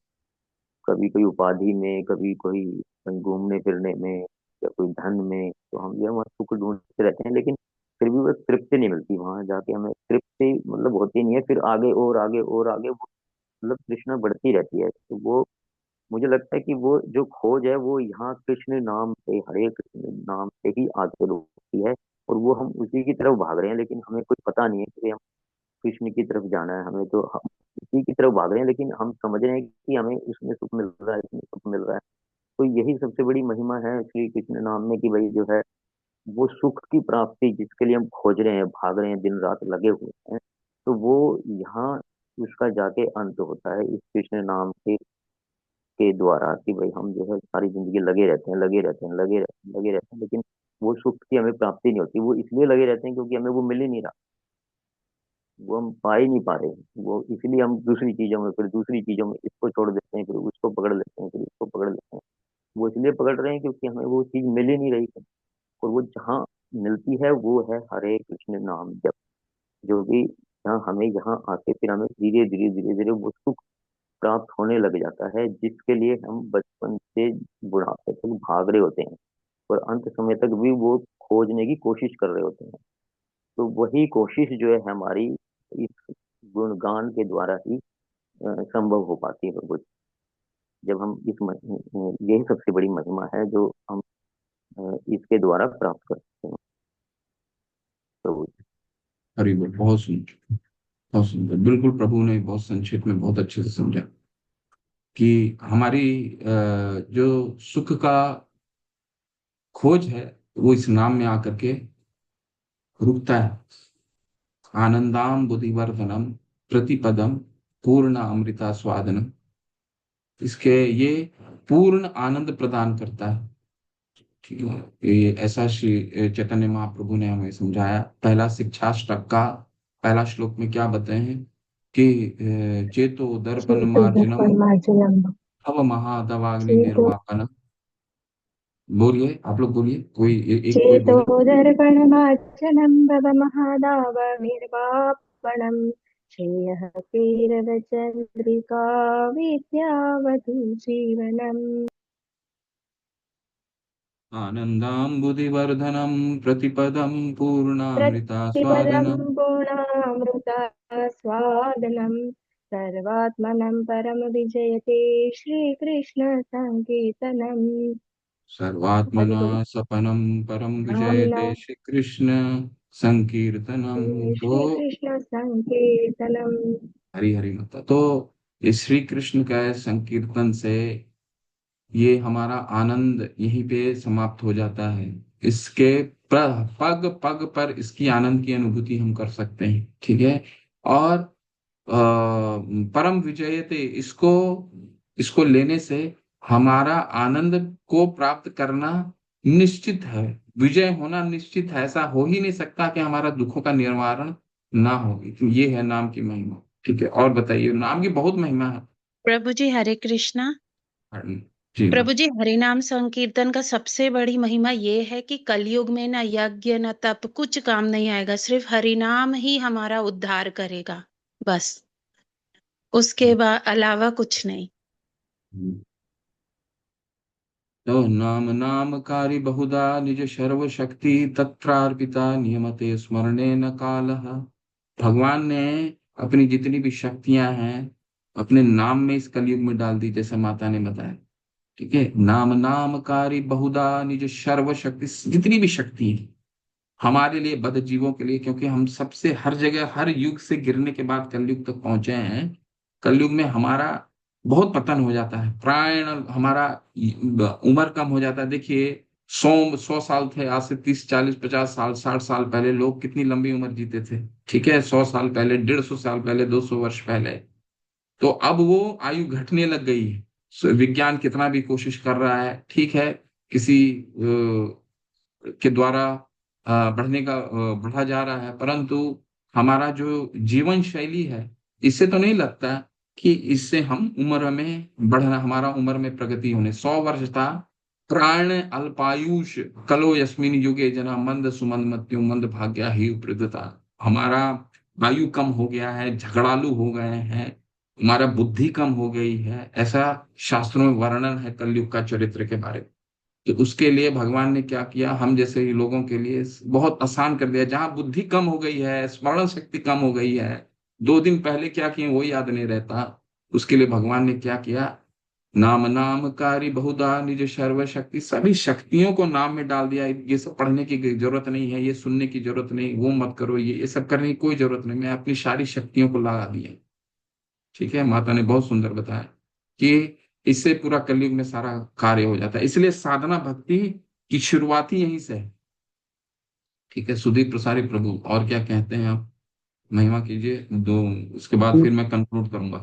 कभी कोई उपाधि में, कभी कोई कहीं घूमने फिरने में, या कोई धन में, तो हम जो है वहाँ सुख ढूंढते रहते हैं, लेकिन फिर भी बस तृप्ति नहीं मिलती। वहां जाके हमें तृप्ति मतलब होती नहीं है, फिर आगे और आगे और आगे वो मतलब तृष्णा बढ़ती रहती है। तो वो मुझे लगता है कि वो जो खोज है वो यहाँ कृष्ण नाम से, हरे कृष्ण नाम से ही आगे होती है। और वो हम उसी की तरफ भाग रहे हैं, लेकिन हमें कुछ पता नहीं है कि हम कृष्ण की तरफ जाना है हमें। तो हम उसी की तरफ भाग रहे हैं, लेकिन हम समझ रहे हैं कि हमें उसमें सुख मिल रहा है, इसमें सुख मिल रहा है। तो यही सबसे बड़ी महिमा है श्री कृष्ण नाम में, कि भाई जो है वो सुख की प्राप्ति जिसके लिए हम खोज रहे हैं, भाग रहे हैं, दिन रात लगे हुए हैं, तो वो यहाँ उसका जाके अंत होता है इस कृष्ण नाम के द्वारा। कि भाई हम जो है सारी जिंदगी लगे रहते हैं, लगे रहते हैं, लगे रहते हैं, लगे रहते हैं, लेकिन वो सुख की हमें प्राप्ति नहीं होती। वो इसलिए लगे रहते हैं क्योंकि हमें वो मिल ही नहीं रहा, वो हम पा ही नहीं पा रहे। वो इसलिए हम दूसरी चीजों में, फिर दूसरी चीजों में इसको छोड़ देते हैं, फिर उसको पकड़ लेते हैं, फिर इसको पकड़ लेते हैं। वो इसलिए पकड़ रहे हैं क्योंकि हमें वो चीज मिल ही नहीं रही है। और वो जहाँ मिलती है वो है हरे कृष्ण नाम जप, जो कि यहाँ हमें यहाँ आके फिर हमें धीरे धीरे धीरे धीरे वो सुख प्राप्त होने लग जाता है, जिसके लिए हम बचपन से बुढ़ापे तक भाग रहे होते हैं और अंत समय तक भी वो खोजने की कोशिश कर रहे होते हैं। तो वही कोशिश जो है हमारी इस गुणगान के द्वारा ही संभव हो पाती है प्रभु। जब हम यही सबसे बड़ी महिमा है जो हम इसके द्वारा प्राप्त कर सकते हैं प्रभु। हरि बोल। बहुत सुंदर, बहुत सुंदर। बिल्कुल प्रभु ने बहुत संक्षेप में बहुत अच्छे से समझा कि हमारी जो सुख का खोज है वो इस नाम में आकर के रुकता है। आनंदाम बुद्धिवर्धनम प्रतिपदम पूर्ण अमृता स्वादनम, इसके ये पूर्ण आनंद प्रदान करता है। ठीक है, ये ऐसा श्री चैतन्य महाप्रभु ने हमें समझाया। पहला शिक्षाष्टक का पहला श्लोक में क्या बताए हैं कि चेतो दर्पण मार्जनम मार्जनम भव महादवाग्नि चेतो निर्वापनम। बोलिए, आप लोग बोलिए, कोई एक कोई बोले। चेतोदर्पणमार्जनं भवमहादावनिर्वापणं श्रेयः केरवचन्द्रिका विद्यावधू जीवनम्। आनन्दाम्बुधिवर्धनं प्रतिपदं प्रतिपदं पूर्णामृतास्वादनम्। पूर्णामृतास्वादनं सर्वात्मनं परम विजयते श्रीकृष्ण हरि सर्वात्मना बोल। सपनं परम नाम्ना विजयते श्री कृष्ण संकीर्तनम। तो श्रीकृष्ण संकीर्तनम्। हरि हरि माता। तो ये श्री कृष्ण का संकीर्तन से ये हमारा आनंद यहीं पे समाप्त हो जाता है। इसके पग पग पर इसकी आनंद की अनुभूति हम कर सकते हैं। ठीक है। और परम विजयते, इसको इसको लेने से हमारा आनंद को प्राप्त करना निश्चित है। विजय होना निश्चित है। ऐसा हो ही नहीं सकता कि हमारा दुखों का निवारण ना हो। तो ये है नाम की महिमा। ठीक है, और बताइए, नाम की बहुत महिमा है। प्रभु जी हरे कृष्णा। जी प्रभु माँ। जी हरिनाम संकीर्तन का सबसे बड़ी महिमा ये है कि कलयुग में ना यज्ञ न तप कुछ काम नहीं आएगा, सिर्फ हरिनाम ही हमारा उद्धार करेगा, बस उसके बाद अलावा कुछ नहीं। तो नाम नामकारी बहुधा निज सर्व शक्ति तत्रार्पिता नियमते स्मरणे न कालः। भगवान ने अपनी जितनी भी शक्तियां हैं अपने नाम में इस कलयुग में डाल दी, जैसे माता ने बताया। ठीक है, नाम नामकारी बहुधा निज सर्व शक्ति, जितनी भी शक्ति है हमारे लिए, बद्ध जीवों के लिए, क्योंकि हम सबसे हर जगह हर युग से गिरने के बाद कलयुग तक पहुंचे हैं। कलयुग में हमारा बहुत पतन हो जाता है, प्राण हमारा उम्र कम हो जाता है। देखिए, 100 साल थे, आज से 30 40 50 साल 60 साल पहले लोग कितनी लंबी उम्र जीते थे। ठीक है, 100 साल पहले, 150 साल पहले, 200 वर्ष पहले। तो अब वो आयु घटने लग गई है। विज्ञान कितना भी कोशिश कर रहा है, ठीक है, किसी के द्वारा बढ़ा जा रहा है, परंतु हमारा जो जीवन शैली है, इससे तो नहीं लगता कि इससे हम उम्र में बढ़ना, हमारा उम्र में प्रगति होने। 100 वर्ष था। प्राण अल्पायुष कलो यस्मिन युगे जना मंद सुमंद मत्यु मंद भाग्या ही प्रदता। हमारा आयु कम हो गया है, झगड़ालू हो गए हैं, हमारा बुद्धि कम हो गई है, ऐसा शास्त्रों में वर्णन है कलयुग का चरित्र के बारे में। तो उसके लिए भगवान ने क्या किया, हम जैसे ही लोगों के लिए बहुत आसान कर दिया। जहां बुद्धि कम हो गई है, स्मरण शक्ति कम हो गई है, 2 दिन पहले क्या किए वो याद नहीं रहता, उसके लिए भगवान ने क्या किया, नाम नामकारी बहुधा निज सर्व शक्ति, सभी शक्तियों को नाम में डाल दिया। ये सब पढ़ने की जरूरत नहीं है, ये सुनने की जरूरत नहीं, वो मत करो, ये सब करने की कोई जरूरत नहीं, मैं अपनी सारी शक्तियों को लगा दिया। ठीक है, माता ने बहुत सुंदर बताया कि इससे पूरा कलयुग में सारा कार्य हो जाता है। इसलिए साधना भक्ति की शुरुआत ही यहीं से है। ठीक है, सुधीर प्रसारी प्रभु और क्या कहते हैं आप, महिमा कीजिए दो, उसके बाद फिर मैं कंक्लूड करूंगा।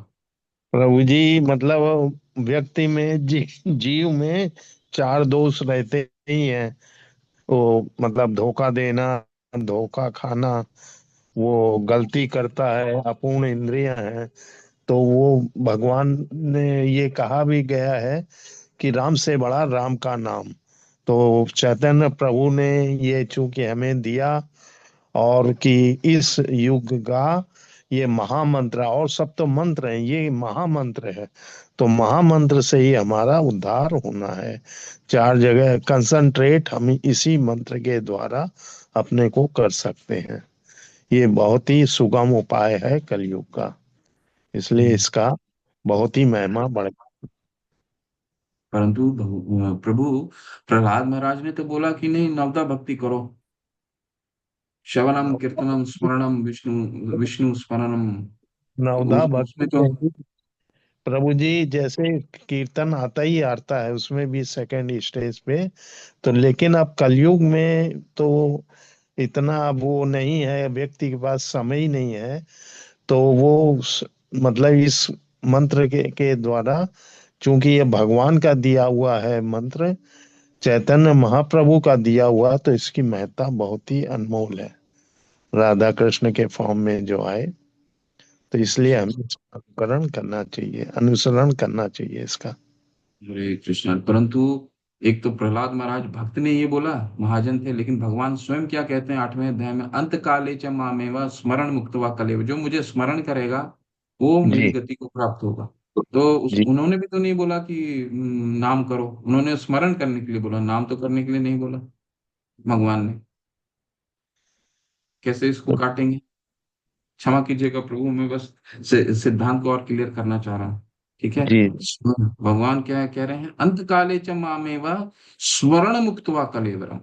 प्रभु जी मतलब व्यक्ति में जीव में चार दोष रहते ही हैं। वो मतलब धोखा देना, धोखा खाना, वो गलती करता है, अपूर्ण इंद्रियां हैं। तो वो भगवान ने ये कहा भी गया है कि राम से बड़ा राम का नाम। तो चैतन्य प्रभु ने ये चूंकि हमें दिया, और कि इस युग का ये महामंत्र, और सब तो मंत्र है, ये महामंत्र है, तो महामंत्र से ही हमारा उद्धार होना है। चार जगह कंसंट्रेट हम इसी मंत्र के द्वारा अपने को कर सकते हैं। ये बहुत ही सुगम उपाय है कलयुग का, इसलिए इसका बहुत ही महिमा बढ़। परंतु प्रभु प्रहलाद महाराज ने तो बोला कि नहीं, नवदा भक्ति करो, श्रवणम कीर्तनम स्मरणम विष्णु विष्णु स्मरणम। तो नवधा उसमें भक्ति तो में प्रभु जी जैसे कीर्तन आता ही आता है, उसमें भी सेकंड स्टेज पे, तो लेकिन अब कलयुग में तो इतना अब वो नहीं है, व्यक्ति के पास समय ही नहीं है, तो वो मतलब इस मंत्र के द्वारा, चूंकि ये भगवान का दिया हुआ है मंत्र, चैतन्य महाप्रभु का दिया हुआ, तो इसकी महत्ता बहुत ही अनमोल है, राधा कृष्ण के फॉर्म में जो आए। तो इसलिए हमें इसका अनुकरण करना चाहिए, अनुसरण करना चाहिए इसका। हरे कृष्ण। परंतु एक तो प्रहलाद महाराज भक्त ने ये बोला, महाजन थे, लेकिन भगवान स्वयं क्या कहते हैं 8वें अध्याय में, अंत काले च मामेव स्मरण मुक्त्वा कलेव, जो मुझे स्मरण करेगा वो मेरी जी गति को प्राप्त होगा। तो जी। उन्होंने भी तो नहीं बोला कि नाम करो, उन्होंने स्मरण करने के लिए बोला, नाम तो करने के लिए नहीं बोला भगवान ने। कैसे इसको काटेंगे? क्षमा कीजिएगा प्रभु, मैं बस सिद्धांत को और क्लियर करना चाह रहा हूँ। ठीक है। जी भगवान क्या कह रहे हैं, अंत काले च मामेव स्वर्ण मुक्त्वा कलेवरम,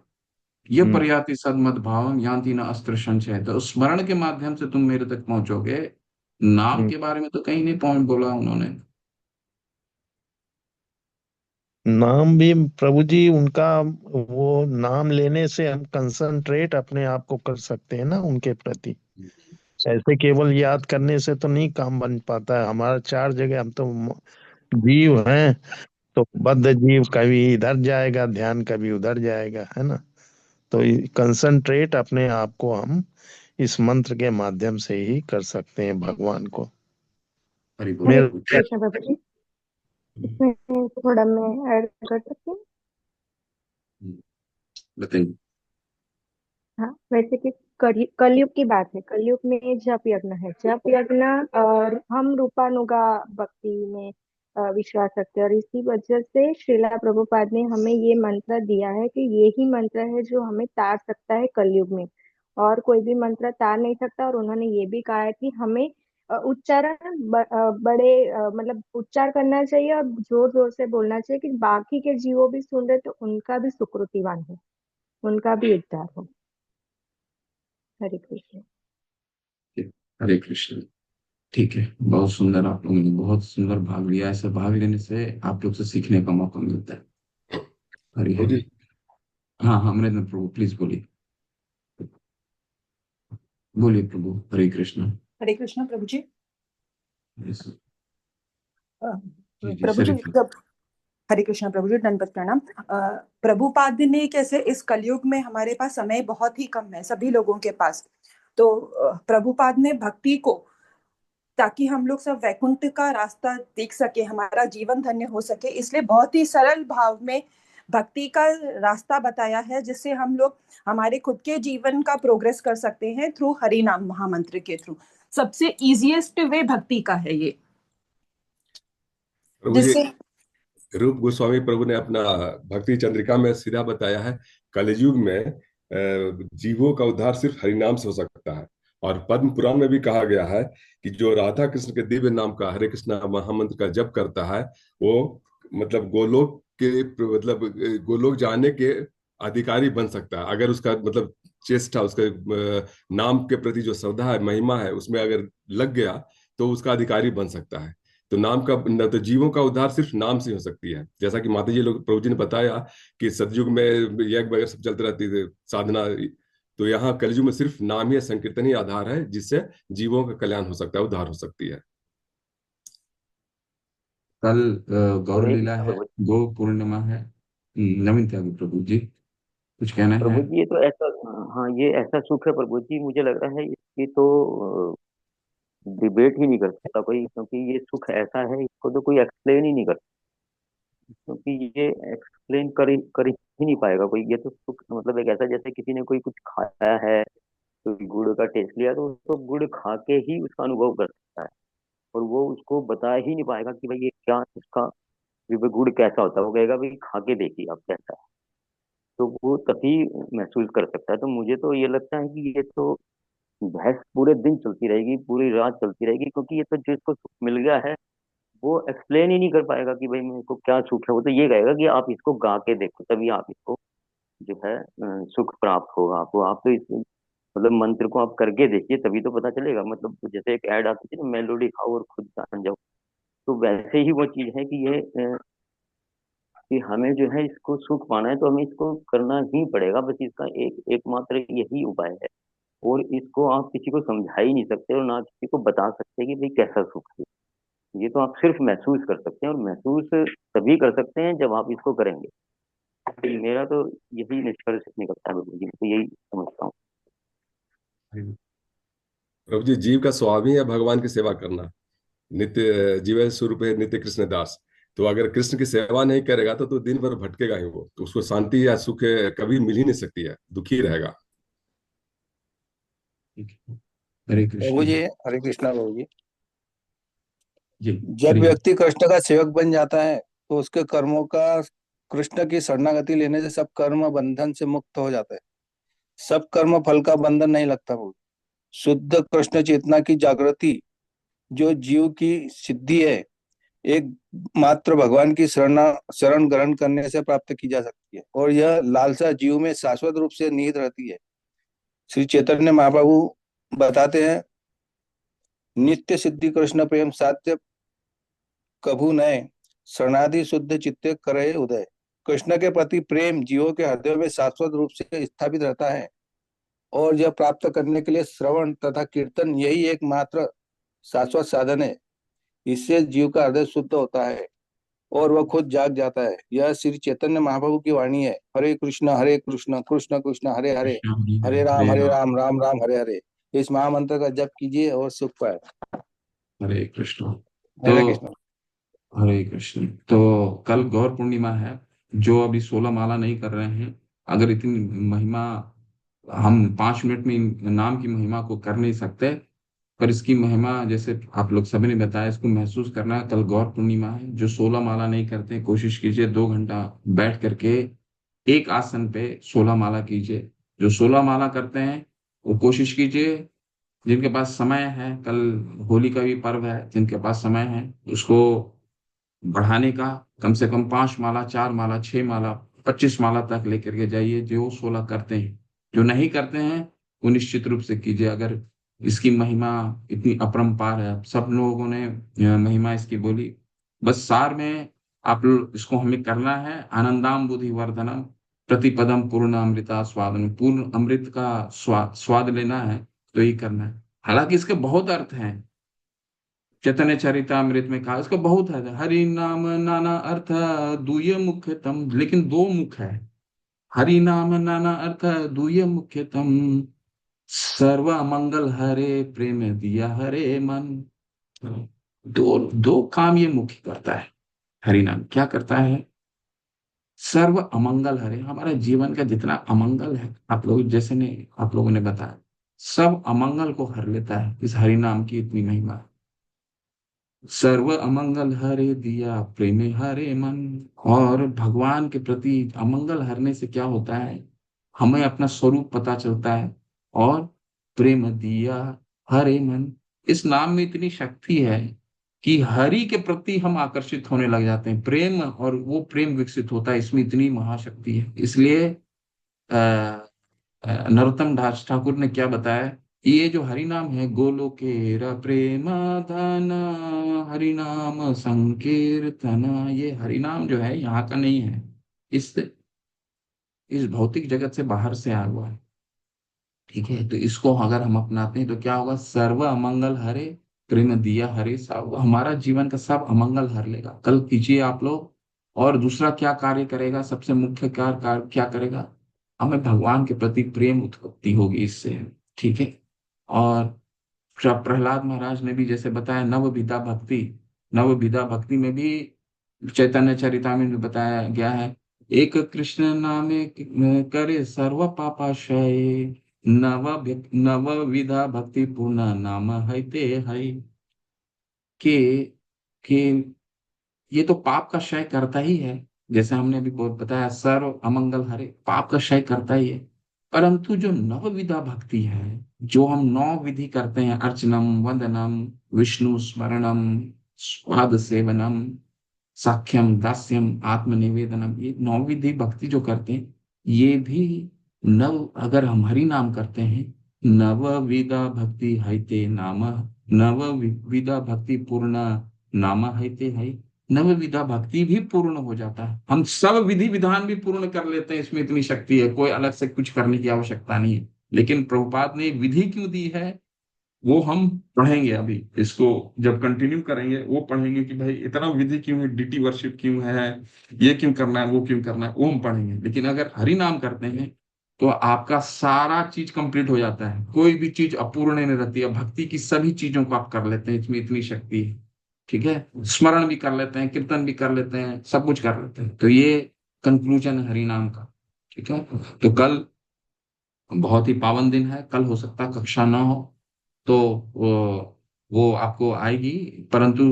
ये हम्म, पर्याति सदमद भावम यान्ति न अस्त्र संशय। तो स्मरण के माध्यम से तुम मेरे तक पहुंचोगे, नाम हम्म। के बारे में तो कहीं नहीं पहुंच बोला उन्होंने। नाम भी प्रभु जी उनका, वो नाम लेने से हम कंसंट्रेट अपने आप को कर सकते हैं ना उनके प्रति। ऐसे केवल याद करने से तो नहीं काम बन पाता है हमारा। चार जगह हम तो जीव हैं, तो बद्ध जीव, कभी इधर जाएगा ध्यान, कभी उधर जाएगा, है ना। तो कंसंट्रेट अपने आप को हम इस मंत्र के माध्यम से ही कर सकते हैं भगवान को। हरि बोल हरे प्रभु। कृष्ण बाबा जी, इसमें थोड़ा मैं ऐड कर सकती हूँ। बताइए। हाँ, वैसे कि कलयुग की बात है, कलयुग में जप यज्ञ है, जप यज्ञ और हम रूपानुगा भक्ति में विश्वास रखते हैं, और इसी वजह से श्रीला प्रभुपाद ने हमें ये मंत्र दिया है कि ये ही मंत्र है जो हमें तार सकता है कलयुग में, और कोई भी मंत्र तार नहीं सकता। और उन्होंने ये भी कहा है कि हमें उच्चारण बड़े मतलब उच्चार करना चाहिए और जोर जोर से बोलना चाहिए कि बाकी के जीवों भी सुन रहे तो उनका भी सुकृतिवान हो, उनका भी उद्धार हो। हरे कृष्ण। हरे कृष्ण। ठीक है, बहुत सुंदर, आप लोगों ने बहुत सुंदर भाग लिया। ऐसे भाग लेने से आप लोग से सीखने का मौका मिलता है। हरि प्रभु जी, हरि। हाँ हाँ, अमृत प्रभु प्लीज बोलिए, बोलिए प्रभु। हरे कृष्ण। हरे कृष्ण प्रभु जी। Yes, अ, जी जी प्रभु सर। जी हरे कृष्ण प्रभु जी, दंडवत प्रणाम। प्रभुपाद ने कैसे इस कलयुग में हमारे पास समय बहुत ही कम है सभी लोगों के पास, तो प्रभुपाद ने भक्ति को, ताकि हम लोग सब वैकुंठ का रास्ता देख सके, हमारा जीवन धन्य हो सके, इसलिए बहुत ही सरल भाव में भक्ति का रास्ता बताया है, जिससे हम लोग हमारे खुद के जीवन का प्रोग्रेस कर सकते हैं थ्रू हरि नाम महामंत्र के थ्रू। सबसे इजीएस्ट वे भक्ति का है ये, प्रभु जी, जिससे रूप गोस्वामी प्रभु ने अपना भक्ति चंद्रिका में सीधा बताया है, कलयुग में जीवों का उद्धार सिर्फ हरिनाम से हो सकता है। और पद्म पुराण में भी कहा गया है कि जो राधा कृष्ण के दिव्य नाम का हरे कृष्णा महामंत्र का जप करता है, वो मतलब गोलोक के, मतलब गोलोक जाने के अधिकारी बन सकता है, अगर उसका मतलब चेष्टा, उसका नाम के प्रति जो श्रद्धा है, महिमा है, उसमें अगर लग गया तो उसका अधिकारी बन सकता है। तो नाम का न, तो जीवों का उद्धार सिर्फ नाम से हो सकती है। जैसा कि माता जी लोग, प्रभु जी ने बताया कि सतयुग में यज्ञ वगैरह सब चलती रहती थी, साधना, तो यहाँ कलयुग में सिर्फ नाम ही, संकीर्तन ही आधार है जिससे जीवों का कल्याण हो सकता है, उद्धार हो सकती है। कल गौर हरे लीला कृष्ण है, प्रभु। गो पूर्णिमा है। नवीन त्यागी प्रभु जी कुछ कहना है? प्रभु जी ये तो ऐसा, हाँ ये ऐसा सुख है प्रभु जी, मुझे लग रहा है इसकी तो डिबेट ही नहीं कर सकता कोई, क्योंकि ये सुख ऐसा है इसको तो कोई एक्सप्लेन ही नहीं कर सकता। क्योंकि ये एक्सप्लेन कर ही नहीं पाएगा कोई। ये तो सुख मतलब एक ऐसा, जैसे किसी ने कोई कुछ खाया है तो गुड़ का टेस्ट लिया, तो उसको गुड़ खा के ही उसका अनुभव कर सकता है, और वो उसको बता ही नहीं पाएगा कि भाई ये क्या इसका, कि भाई गुड़ कैसा होता है। वो कहेगा भाई खा के देखिए आप कैसा है, तो वो तभी महसूस कर सकता है। तो मुझे तो ये लगता है कि ये तो बहस पूरे दिन चलती रहेगी, पूरी रात चलती रहेगी, क्योंकि ये तो जिसको सुख मिल गया है वो एक्सप्लेन ही नहीं कर पाएगा कि भाई मेरे को क्या सुख है। वो तो ये कहेगा कि आप इसको गा के देखो, तभी आप इसको जो है सुख प्राप्त होगा आपको। आप तो इस मतलब मंत्र को आप करके देखिए, तभी तो पता चलेगा। मतलब जैसे एक ऐड आती थी ना, मेलोडी खाओ और खुद जान जाओ, तो वैसे ही वो चीज है कि ये कि हमें जो है इसको सुख पाना है तो हमें इसको करना ही पड़ेगा। बस इसका एकमात्र यही उपाय है, और इसको आप किसी को समझा ही नहीं सकते और ना किसी को बता सकते कि भाई कैसा सुख है। ये तो आप सिर्फ महसूस कर सकते हैं, और महसूस तभी कर सकते हैं जब आप इसको करेंगे। तो मेरा तो यही निष्कर्ष निकलता है बाबू जी, मैं तो यही समझता हूँ। प्रभु जी, जीव का स्वभाव ही है भगवान की सेवा करना। नित्य जीव स्वरूप है नित्य कृष्ण दास। तो अगर कृष्ण की सेवा नहीं करेगा तो दिन भर भटकेगा ही वो, तो उसको शांति या सुख कभी मिल ही नहीं सकती है, दुखी रहेगा। हरे प्रभु कृष्ण। जी, हरे कृष्णा प्रभु जी। जी जब करिए। व्यक्ति कृष्ण का सेवक बन जाता है तो उसके कर्मों का कृष्ण की शरणागति लेने से सब कर्म बंधन से मुक्त हो जाता है। सब कर्म फल का बंधन नहीं लगता प्रभु। शुद्ध कृष्ण चेतना की जागृति जो जीव की सिद्धि है, एक मात्र भगवान की शरण ग्रहण करने से प्राप्त की जा सकती है, और यह लालसा जीव में शाश्वत रूप से निहित रहती है। श्री चैतन्य महाप्रभु बताते हैं, नित्य सिद्धि कृष्ण प्रेम साध्य कभू नए, शरणादि शुद्ध चित्ते करे उदय। कृष्ण के प्रति प्रेम जीवों के हृदय में शाश्वत रूप से स्थापित रहता है, और यह प्राप्त करने के लिए श्रवण तथा कीर्तन यही एकमात्र शाश्वत साधन है। इससे जीव का हृदय शुद्ध होता है और वह खुद जाग जाता है। यह श्री चैतन्य महाप्रभु की वाणी है। हरे कृष्ण कृष्ण कृष्ण हरे हरे, कृष्ण हरि हरे हरे राम राम राम राम हरे हरे। इस महामंत्र का जप कीजिए और सुख पाए। हरे कृष्ण। तो हरे कृष्ण। हरे कृष्ण। तो कल गौर पूर्णिमा है। जो अभी 16 माला नहीं कर रहे हैं, अगर इतनी महिमा, हम 5 मिनट में नाम की महिमा को कर नहीं सकते, पर इसकी महिमा जैसे आप लोग सभी ने बताया, इसको महसूस करना है। कल गौर पूर्णिमा है। जो 16 माला नहीं करते, कोशिश कीजिए 2 घंटा बैठ करके एक आसन पे 16 माला कीजिए। जो 16 माला करते हैं वो कोशिश कीजिए, जिनके पास समय है, कल होली का भी पर्व है, जिनके पास समय है उसको बढ़ाने का, कम से कम 5 माला, 4 माला, 6 माला, 25 माला तक लेकर के जाइए। जो 16 करते हैं, जो नहीं करते हैं वो निश्चित रूप से कीजिए। अगर इसकी महिमा इतनी अपरंपार है, सब लोगों ने महिमा इसकी बोली। बस सार में आप इसको हमें करना है। आनंदाम बुद्धि वर्धनम प्रतिपदम पूर्ण अमृता स्वादन, पूर्ण अमृत का स्वाद लेना है तो ये करना है। हालांकि इसके बहुत अर्थ हैं। चैतन्य चरितामृत में कहा इसका बहुत है, हरि नाम नाना अर्थ दुय मुख्यतम, लेकिन 2 मुख है। हरि नाम नाना अर्थ दुय मुख्यतम, सर्व मंगल हरे प्रेम दिया हरे मन। दो दो काम ये मुख्य करता है। हरि नाम क्या करता है? सर्व अमंगल हरे, हमारे जीवन का जितना अमंगल है, आप लोगों ने बताया, सब अमंगल को हर लेता है। इस हरि नाम की इतनी महिमा है। सर्व अमंगल हरे दिया प्रेमे हरे मन। और भगवान के प्रति अमंगल हरने से क्या होता है? हमें अपना स्वरूप पता चलता है। और प्रेम दिया हरे मन, इस नाम में इतनी शक्ति है कि हरि के प्रति हम आकर्षित होने लग जाते हैं। प्रेम, और वो प्रेम विकसित होता है, इसमें इतनी महाशक्ति है। इसलिए नरोत्तम दास ठाकुर ने क्या बताया, ये जो हरि नाम है, गोलोकेरा प्रेमाधान हरि नाम संकीर्तन, ये हरि नाम जो है यहाँ का नहीं है, इस भौतिक जगत से बाहर से आया हुआ है। ठीक है, तो इसको अगर हम अपनाते हैं तो क्या होगा? सर्व अमंगल हरे प्रेम दिया हरे साहब, हमारा जीवन का सब अमंगल हर लेगा। कल कीजिए आप लोग। और दूसरा क्या कार्य करेगा? सबसे मुख्य कार्य क्या करेगा? हमें भगवान के प्रति प्रेम उत्पत्ति होगी इससे। ठीक है। और प्रहलाद महाराज ने भी जैसे बताया, नव विधा भक्ति में भी चैतन्य चरितामृत में बताया गया है, एक कृष्ण नामे करे सर्व पापाशय, नव विधा भक्ति पूर्ण नाम है ते है। कि कि ये तो पाप का क्षय करता ही है, जैसे हमने अभी बहुत बताया, सर्व अमंगल हरे, पाप का क्षय करता ही है। परंतु जो नव विधा भक्ति है, जो हम 9 विधि करते हैं, अर्चनम, वंदनम, विष्णु स्मरणम, स्वाद सेवनम, साख्यम, दास्यम, आत्मनिवेदनम, ये 9 विधि भक्ति जो करते हैं, ये भी नव, अगर हम हरि नाम करते हैं, नव विधा भक्ति हैते नाम, नव विधा भक्ति पूर्ण नाम हैते है, नव विधा भक्ति भी पूर्ण हो जाता है। हम सब विधि विधान भी पूर्ण कर लेते हैं, इसमें इतनी शक्ति है, कोई अलग से कुछ करने की आवश्यकता नहीं है। लेकिन प्रभुपाद ने विधि क्यों दी है, वो हम पढ़ेंगे अभी, इसको जब कंटिन्यू करेंगे वो पढ़ेंगे कि भाई इतना विधि क्यों है, डीटी वर्शिप क्यों है, ये क्यों करना है, वो क्यों करना है, वो हम पढ़ेंगे। लेकिन अगर हरि नाम करते हैं तो आपका सारा चीज कंप्लीट हो जाता है, कोई भी चीज अपूर्ण नहीं रहती है। भक्ति की सभी चीजों को आप कर लेते हैं, इसमें इतनी शक्ति है। ठीक है, स्मरण भी कर लेते हैं, कीर्तन भी कर लेते हैं, सब कुछ कर लेते हैं। तो ये कंक्लूजन है हरि नाम का। ठीक है, तो कल बहुत ही पावन दिन है, कल हो सकता है कक्षा ना हो, तो वो आपको आएगी, परंतु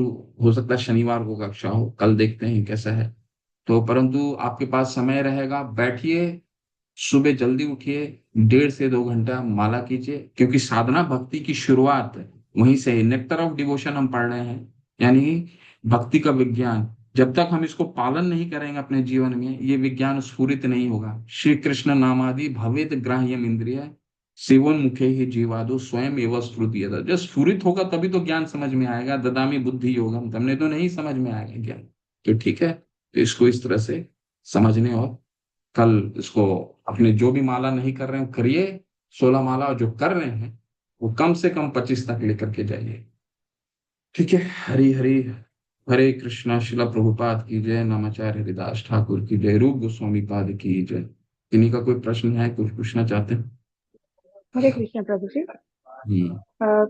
हो सकता है शनिवार को कक्षा हो, कल देखते हैं कैसा है। तो परंतु आपके पास समय रहेगा, बैठिए, सुबह जल्दी उठिए, 1.5 से 2 घंटा माला कीजिए, क्योंकि साधना भक्ति की शुरुआत वहीं से है। नेक्टर ऑफ डिवोशन हम पढ़ रहे हैं, यानी भक्ति का विज्ञान। जब तक हम इसको पालन नहीं करेंगे अपने जीवन में, ये विज्ञान स्फुरित नहीं होगा। श्री कृष्ण नामादि भवेद ग्राह्यम इंद्रिय, सेवन मुखे ही जीवादो स्वयं एवं स्फुरित। जब स्फुरित होगा तभी तो ज्ञान समझ में आएगा। ददामी बुद्धि योगम, तुमने तो नहीं समझ में आएगा ज्ञान। तो ठीक है, तो इसको इस तरह से समझने, और कल इसको अपने जो भी माला नहीं कर रहे हैं करिए, 16 माला, और जो कर रहे हैं वो कम से कम 25 तक लेकर के जाइए। ठीक है, हरि हरि, हरे कृष्णा। शिला प्रभुपाद की जय, नामाचार्य हरिदास ठाकुर की जय, रूप गोस्वामी पाद की जय। किन्हीं का कोई प्रश्न है, कुछ पूछना चाहते हैं? हरे कृष्ण प्रभु जी। हम्म।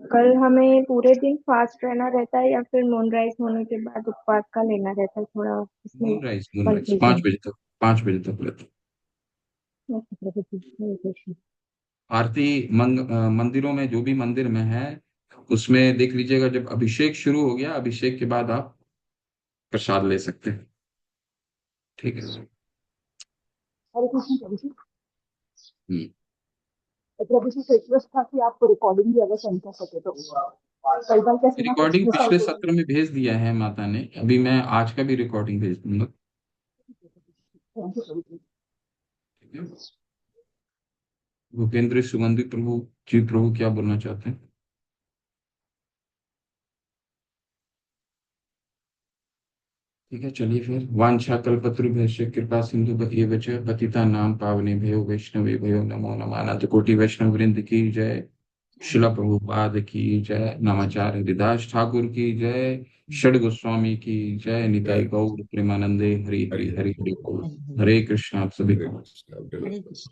कल हमें पूरे दिन फास्ट रहना रहता है या फिर मूनराइज होने के बाद उपवास का लेना रहता है? थोड़ा इसमें मूनराइज 5 कंफ्यूजन। बजे तक, 5 बजे तक लेते हैं। ओके प्रभु जी, हरे कृष्ण। आरती मंदिरों में, जो भी मंदिर में है उसमें देख लीजिएगा, जब अभिषेक शुरू हो गया, अभिषेक के बाद आप प्रसाद ले सकते हैं। ठीक है। हरे कृष्ण प्रभु जी। हम्म। प्रभु जी से रिक्वेस्ट था कि आप रिकॉर्डिंग भी अगर सेंड कर सके तो, कई बार कैसे ना कुछ रिकॉर्डिंग मिस पिछले आउट हो सत्र में भेज दिया है माता ने, अभी मैं आज का भी रिकॉर्डिंग भेज दूंगा। थैंक यू प्रभु जी। ठीक है। भूपेंद्र सुगंधी प्रभु जी, प्रभु क्या बोलना चाहते हैं? ठीक है, चलिए फिर। वांछा कल्पतरुभ्यश्च कृपा सिंधु एव च पतिता नाम पावनेभ्यो वैष्णवेभ्यो नमो नमः। अनंत कोटि वैष्णव वृंद की जय, शिला प्रभुपाद की जय, नामाचार्य हरिदास ठाकुर की जय, षड गोस्वामी की जय, निताई गौर प्रेमानंदे, हरि हरि हरि हरि बोल। हरे कृष्ण। आप सभी को हरे कृष्ण।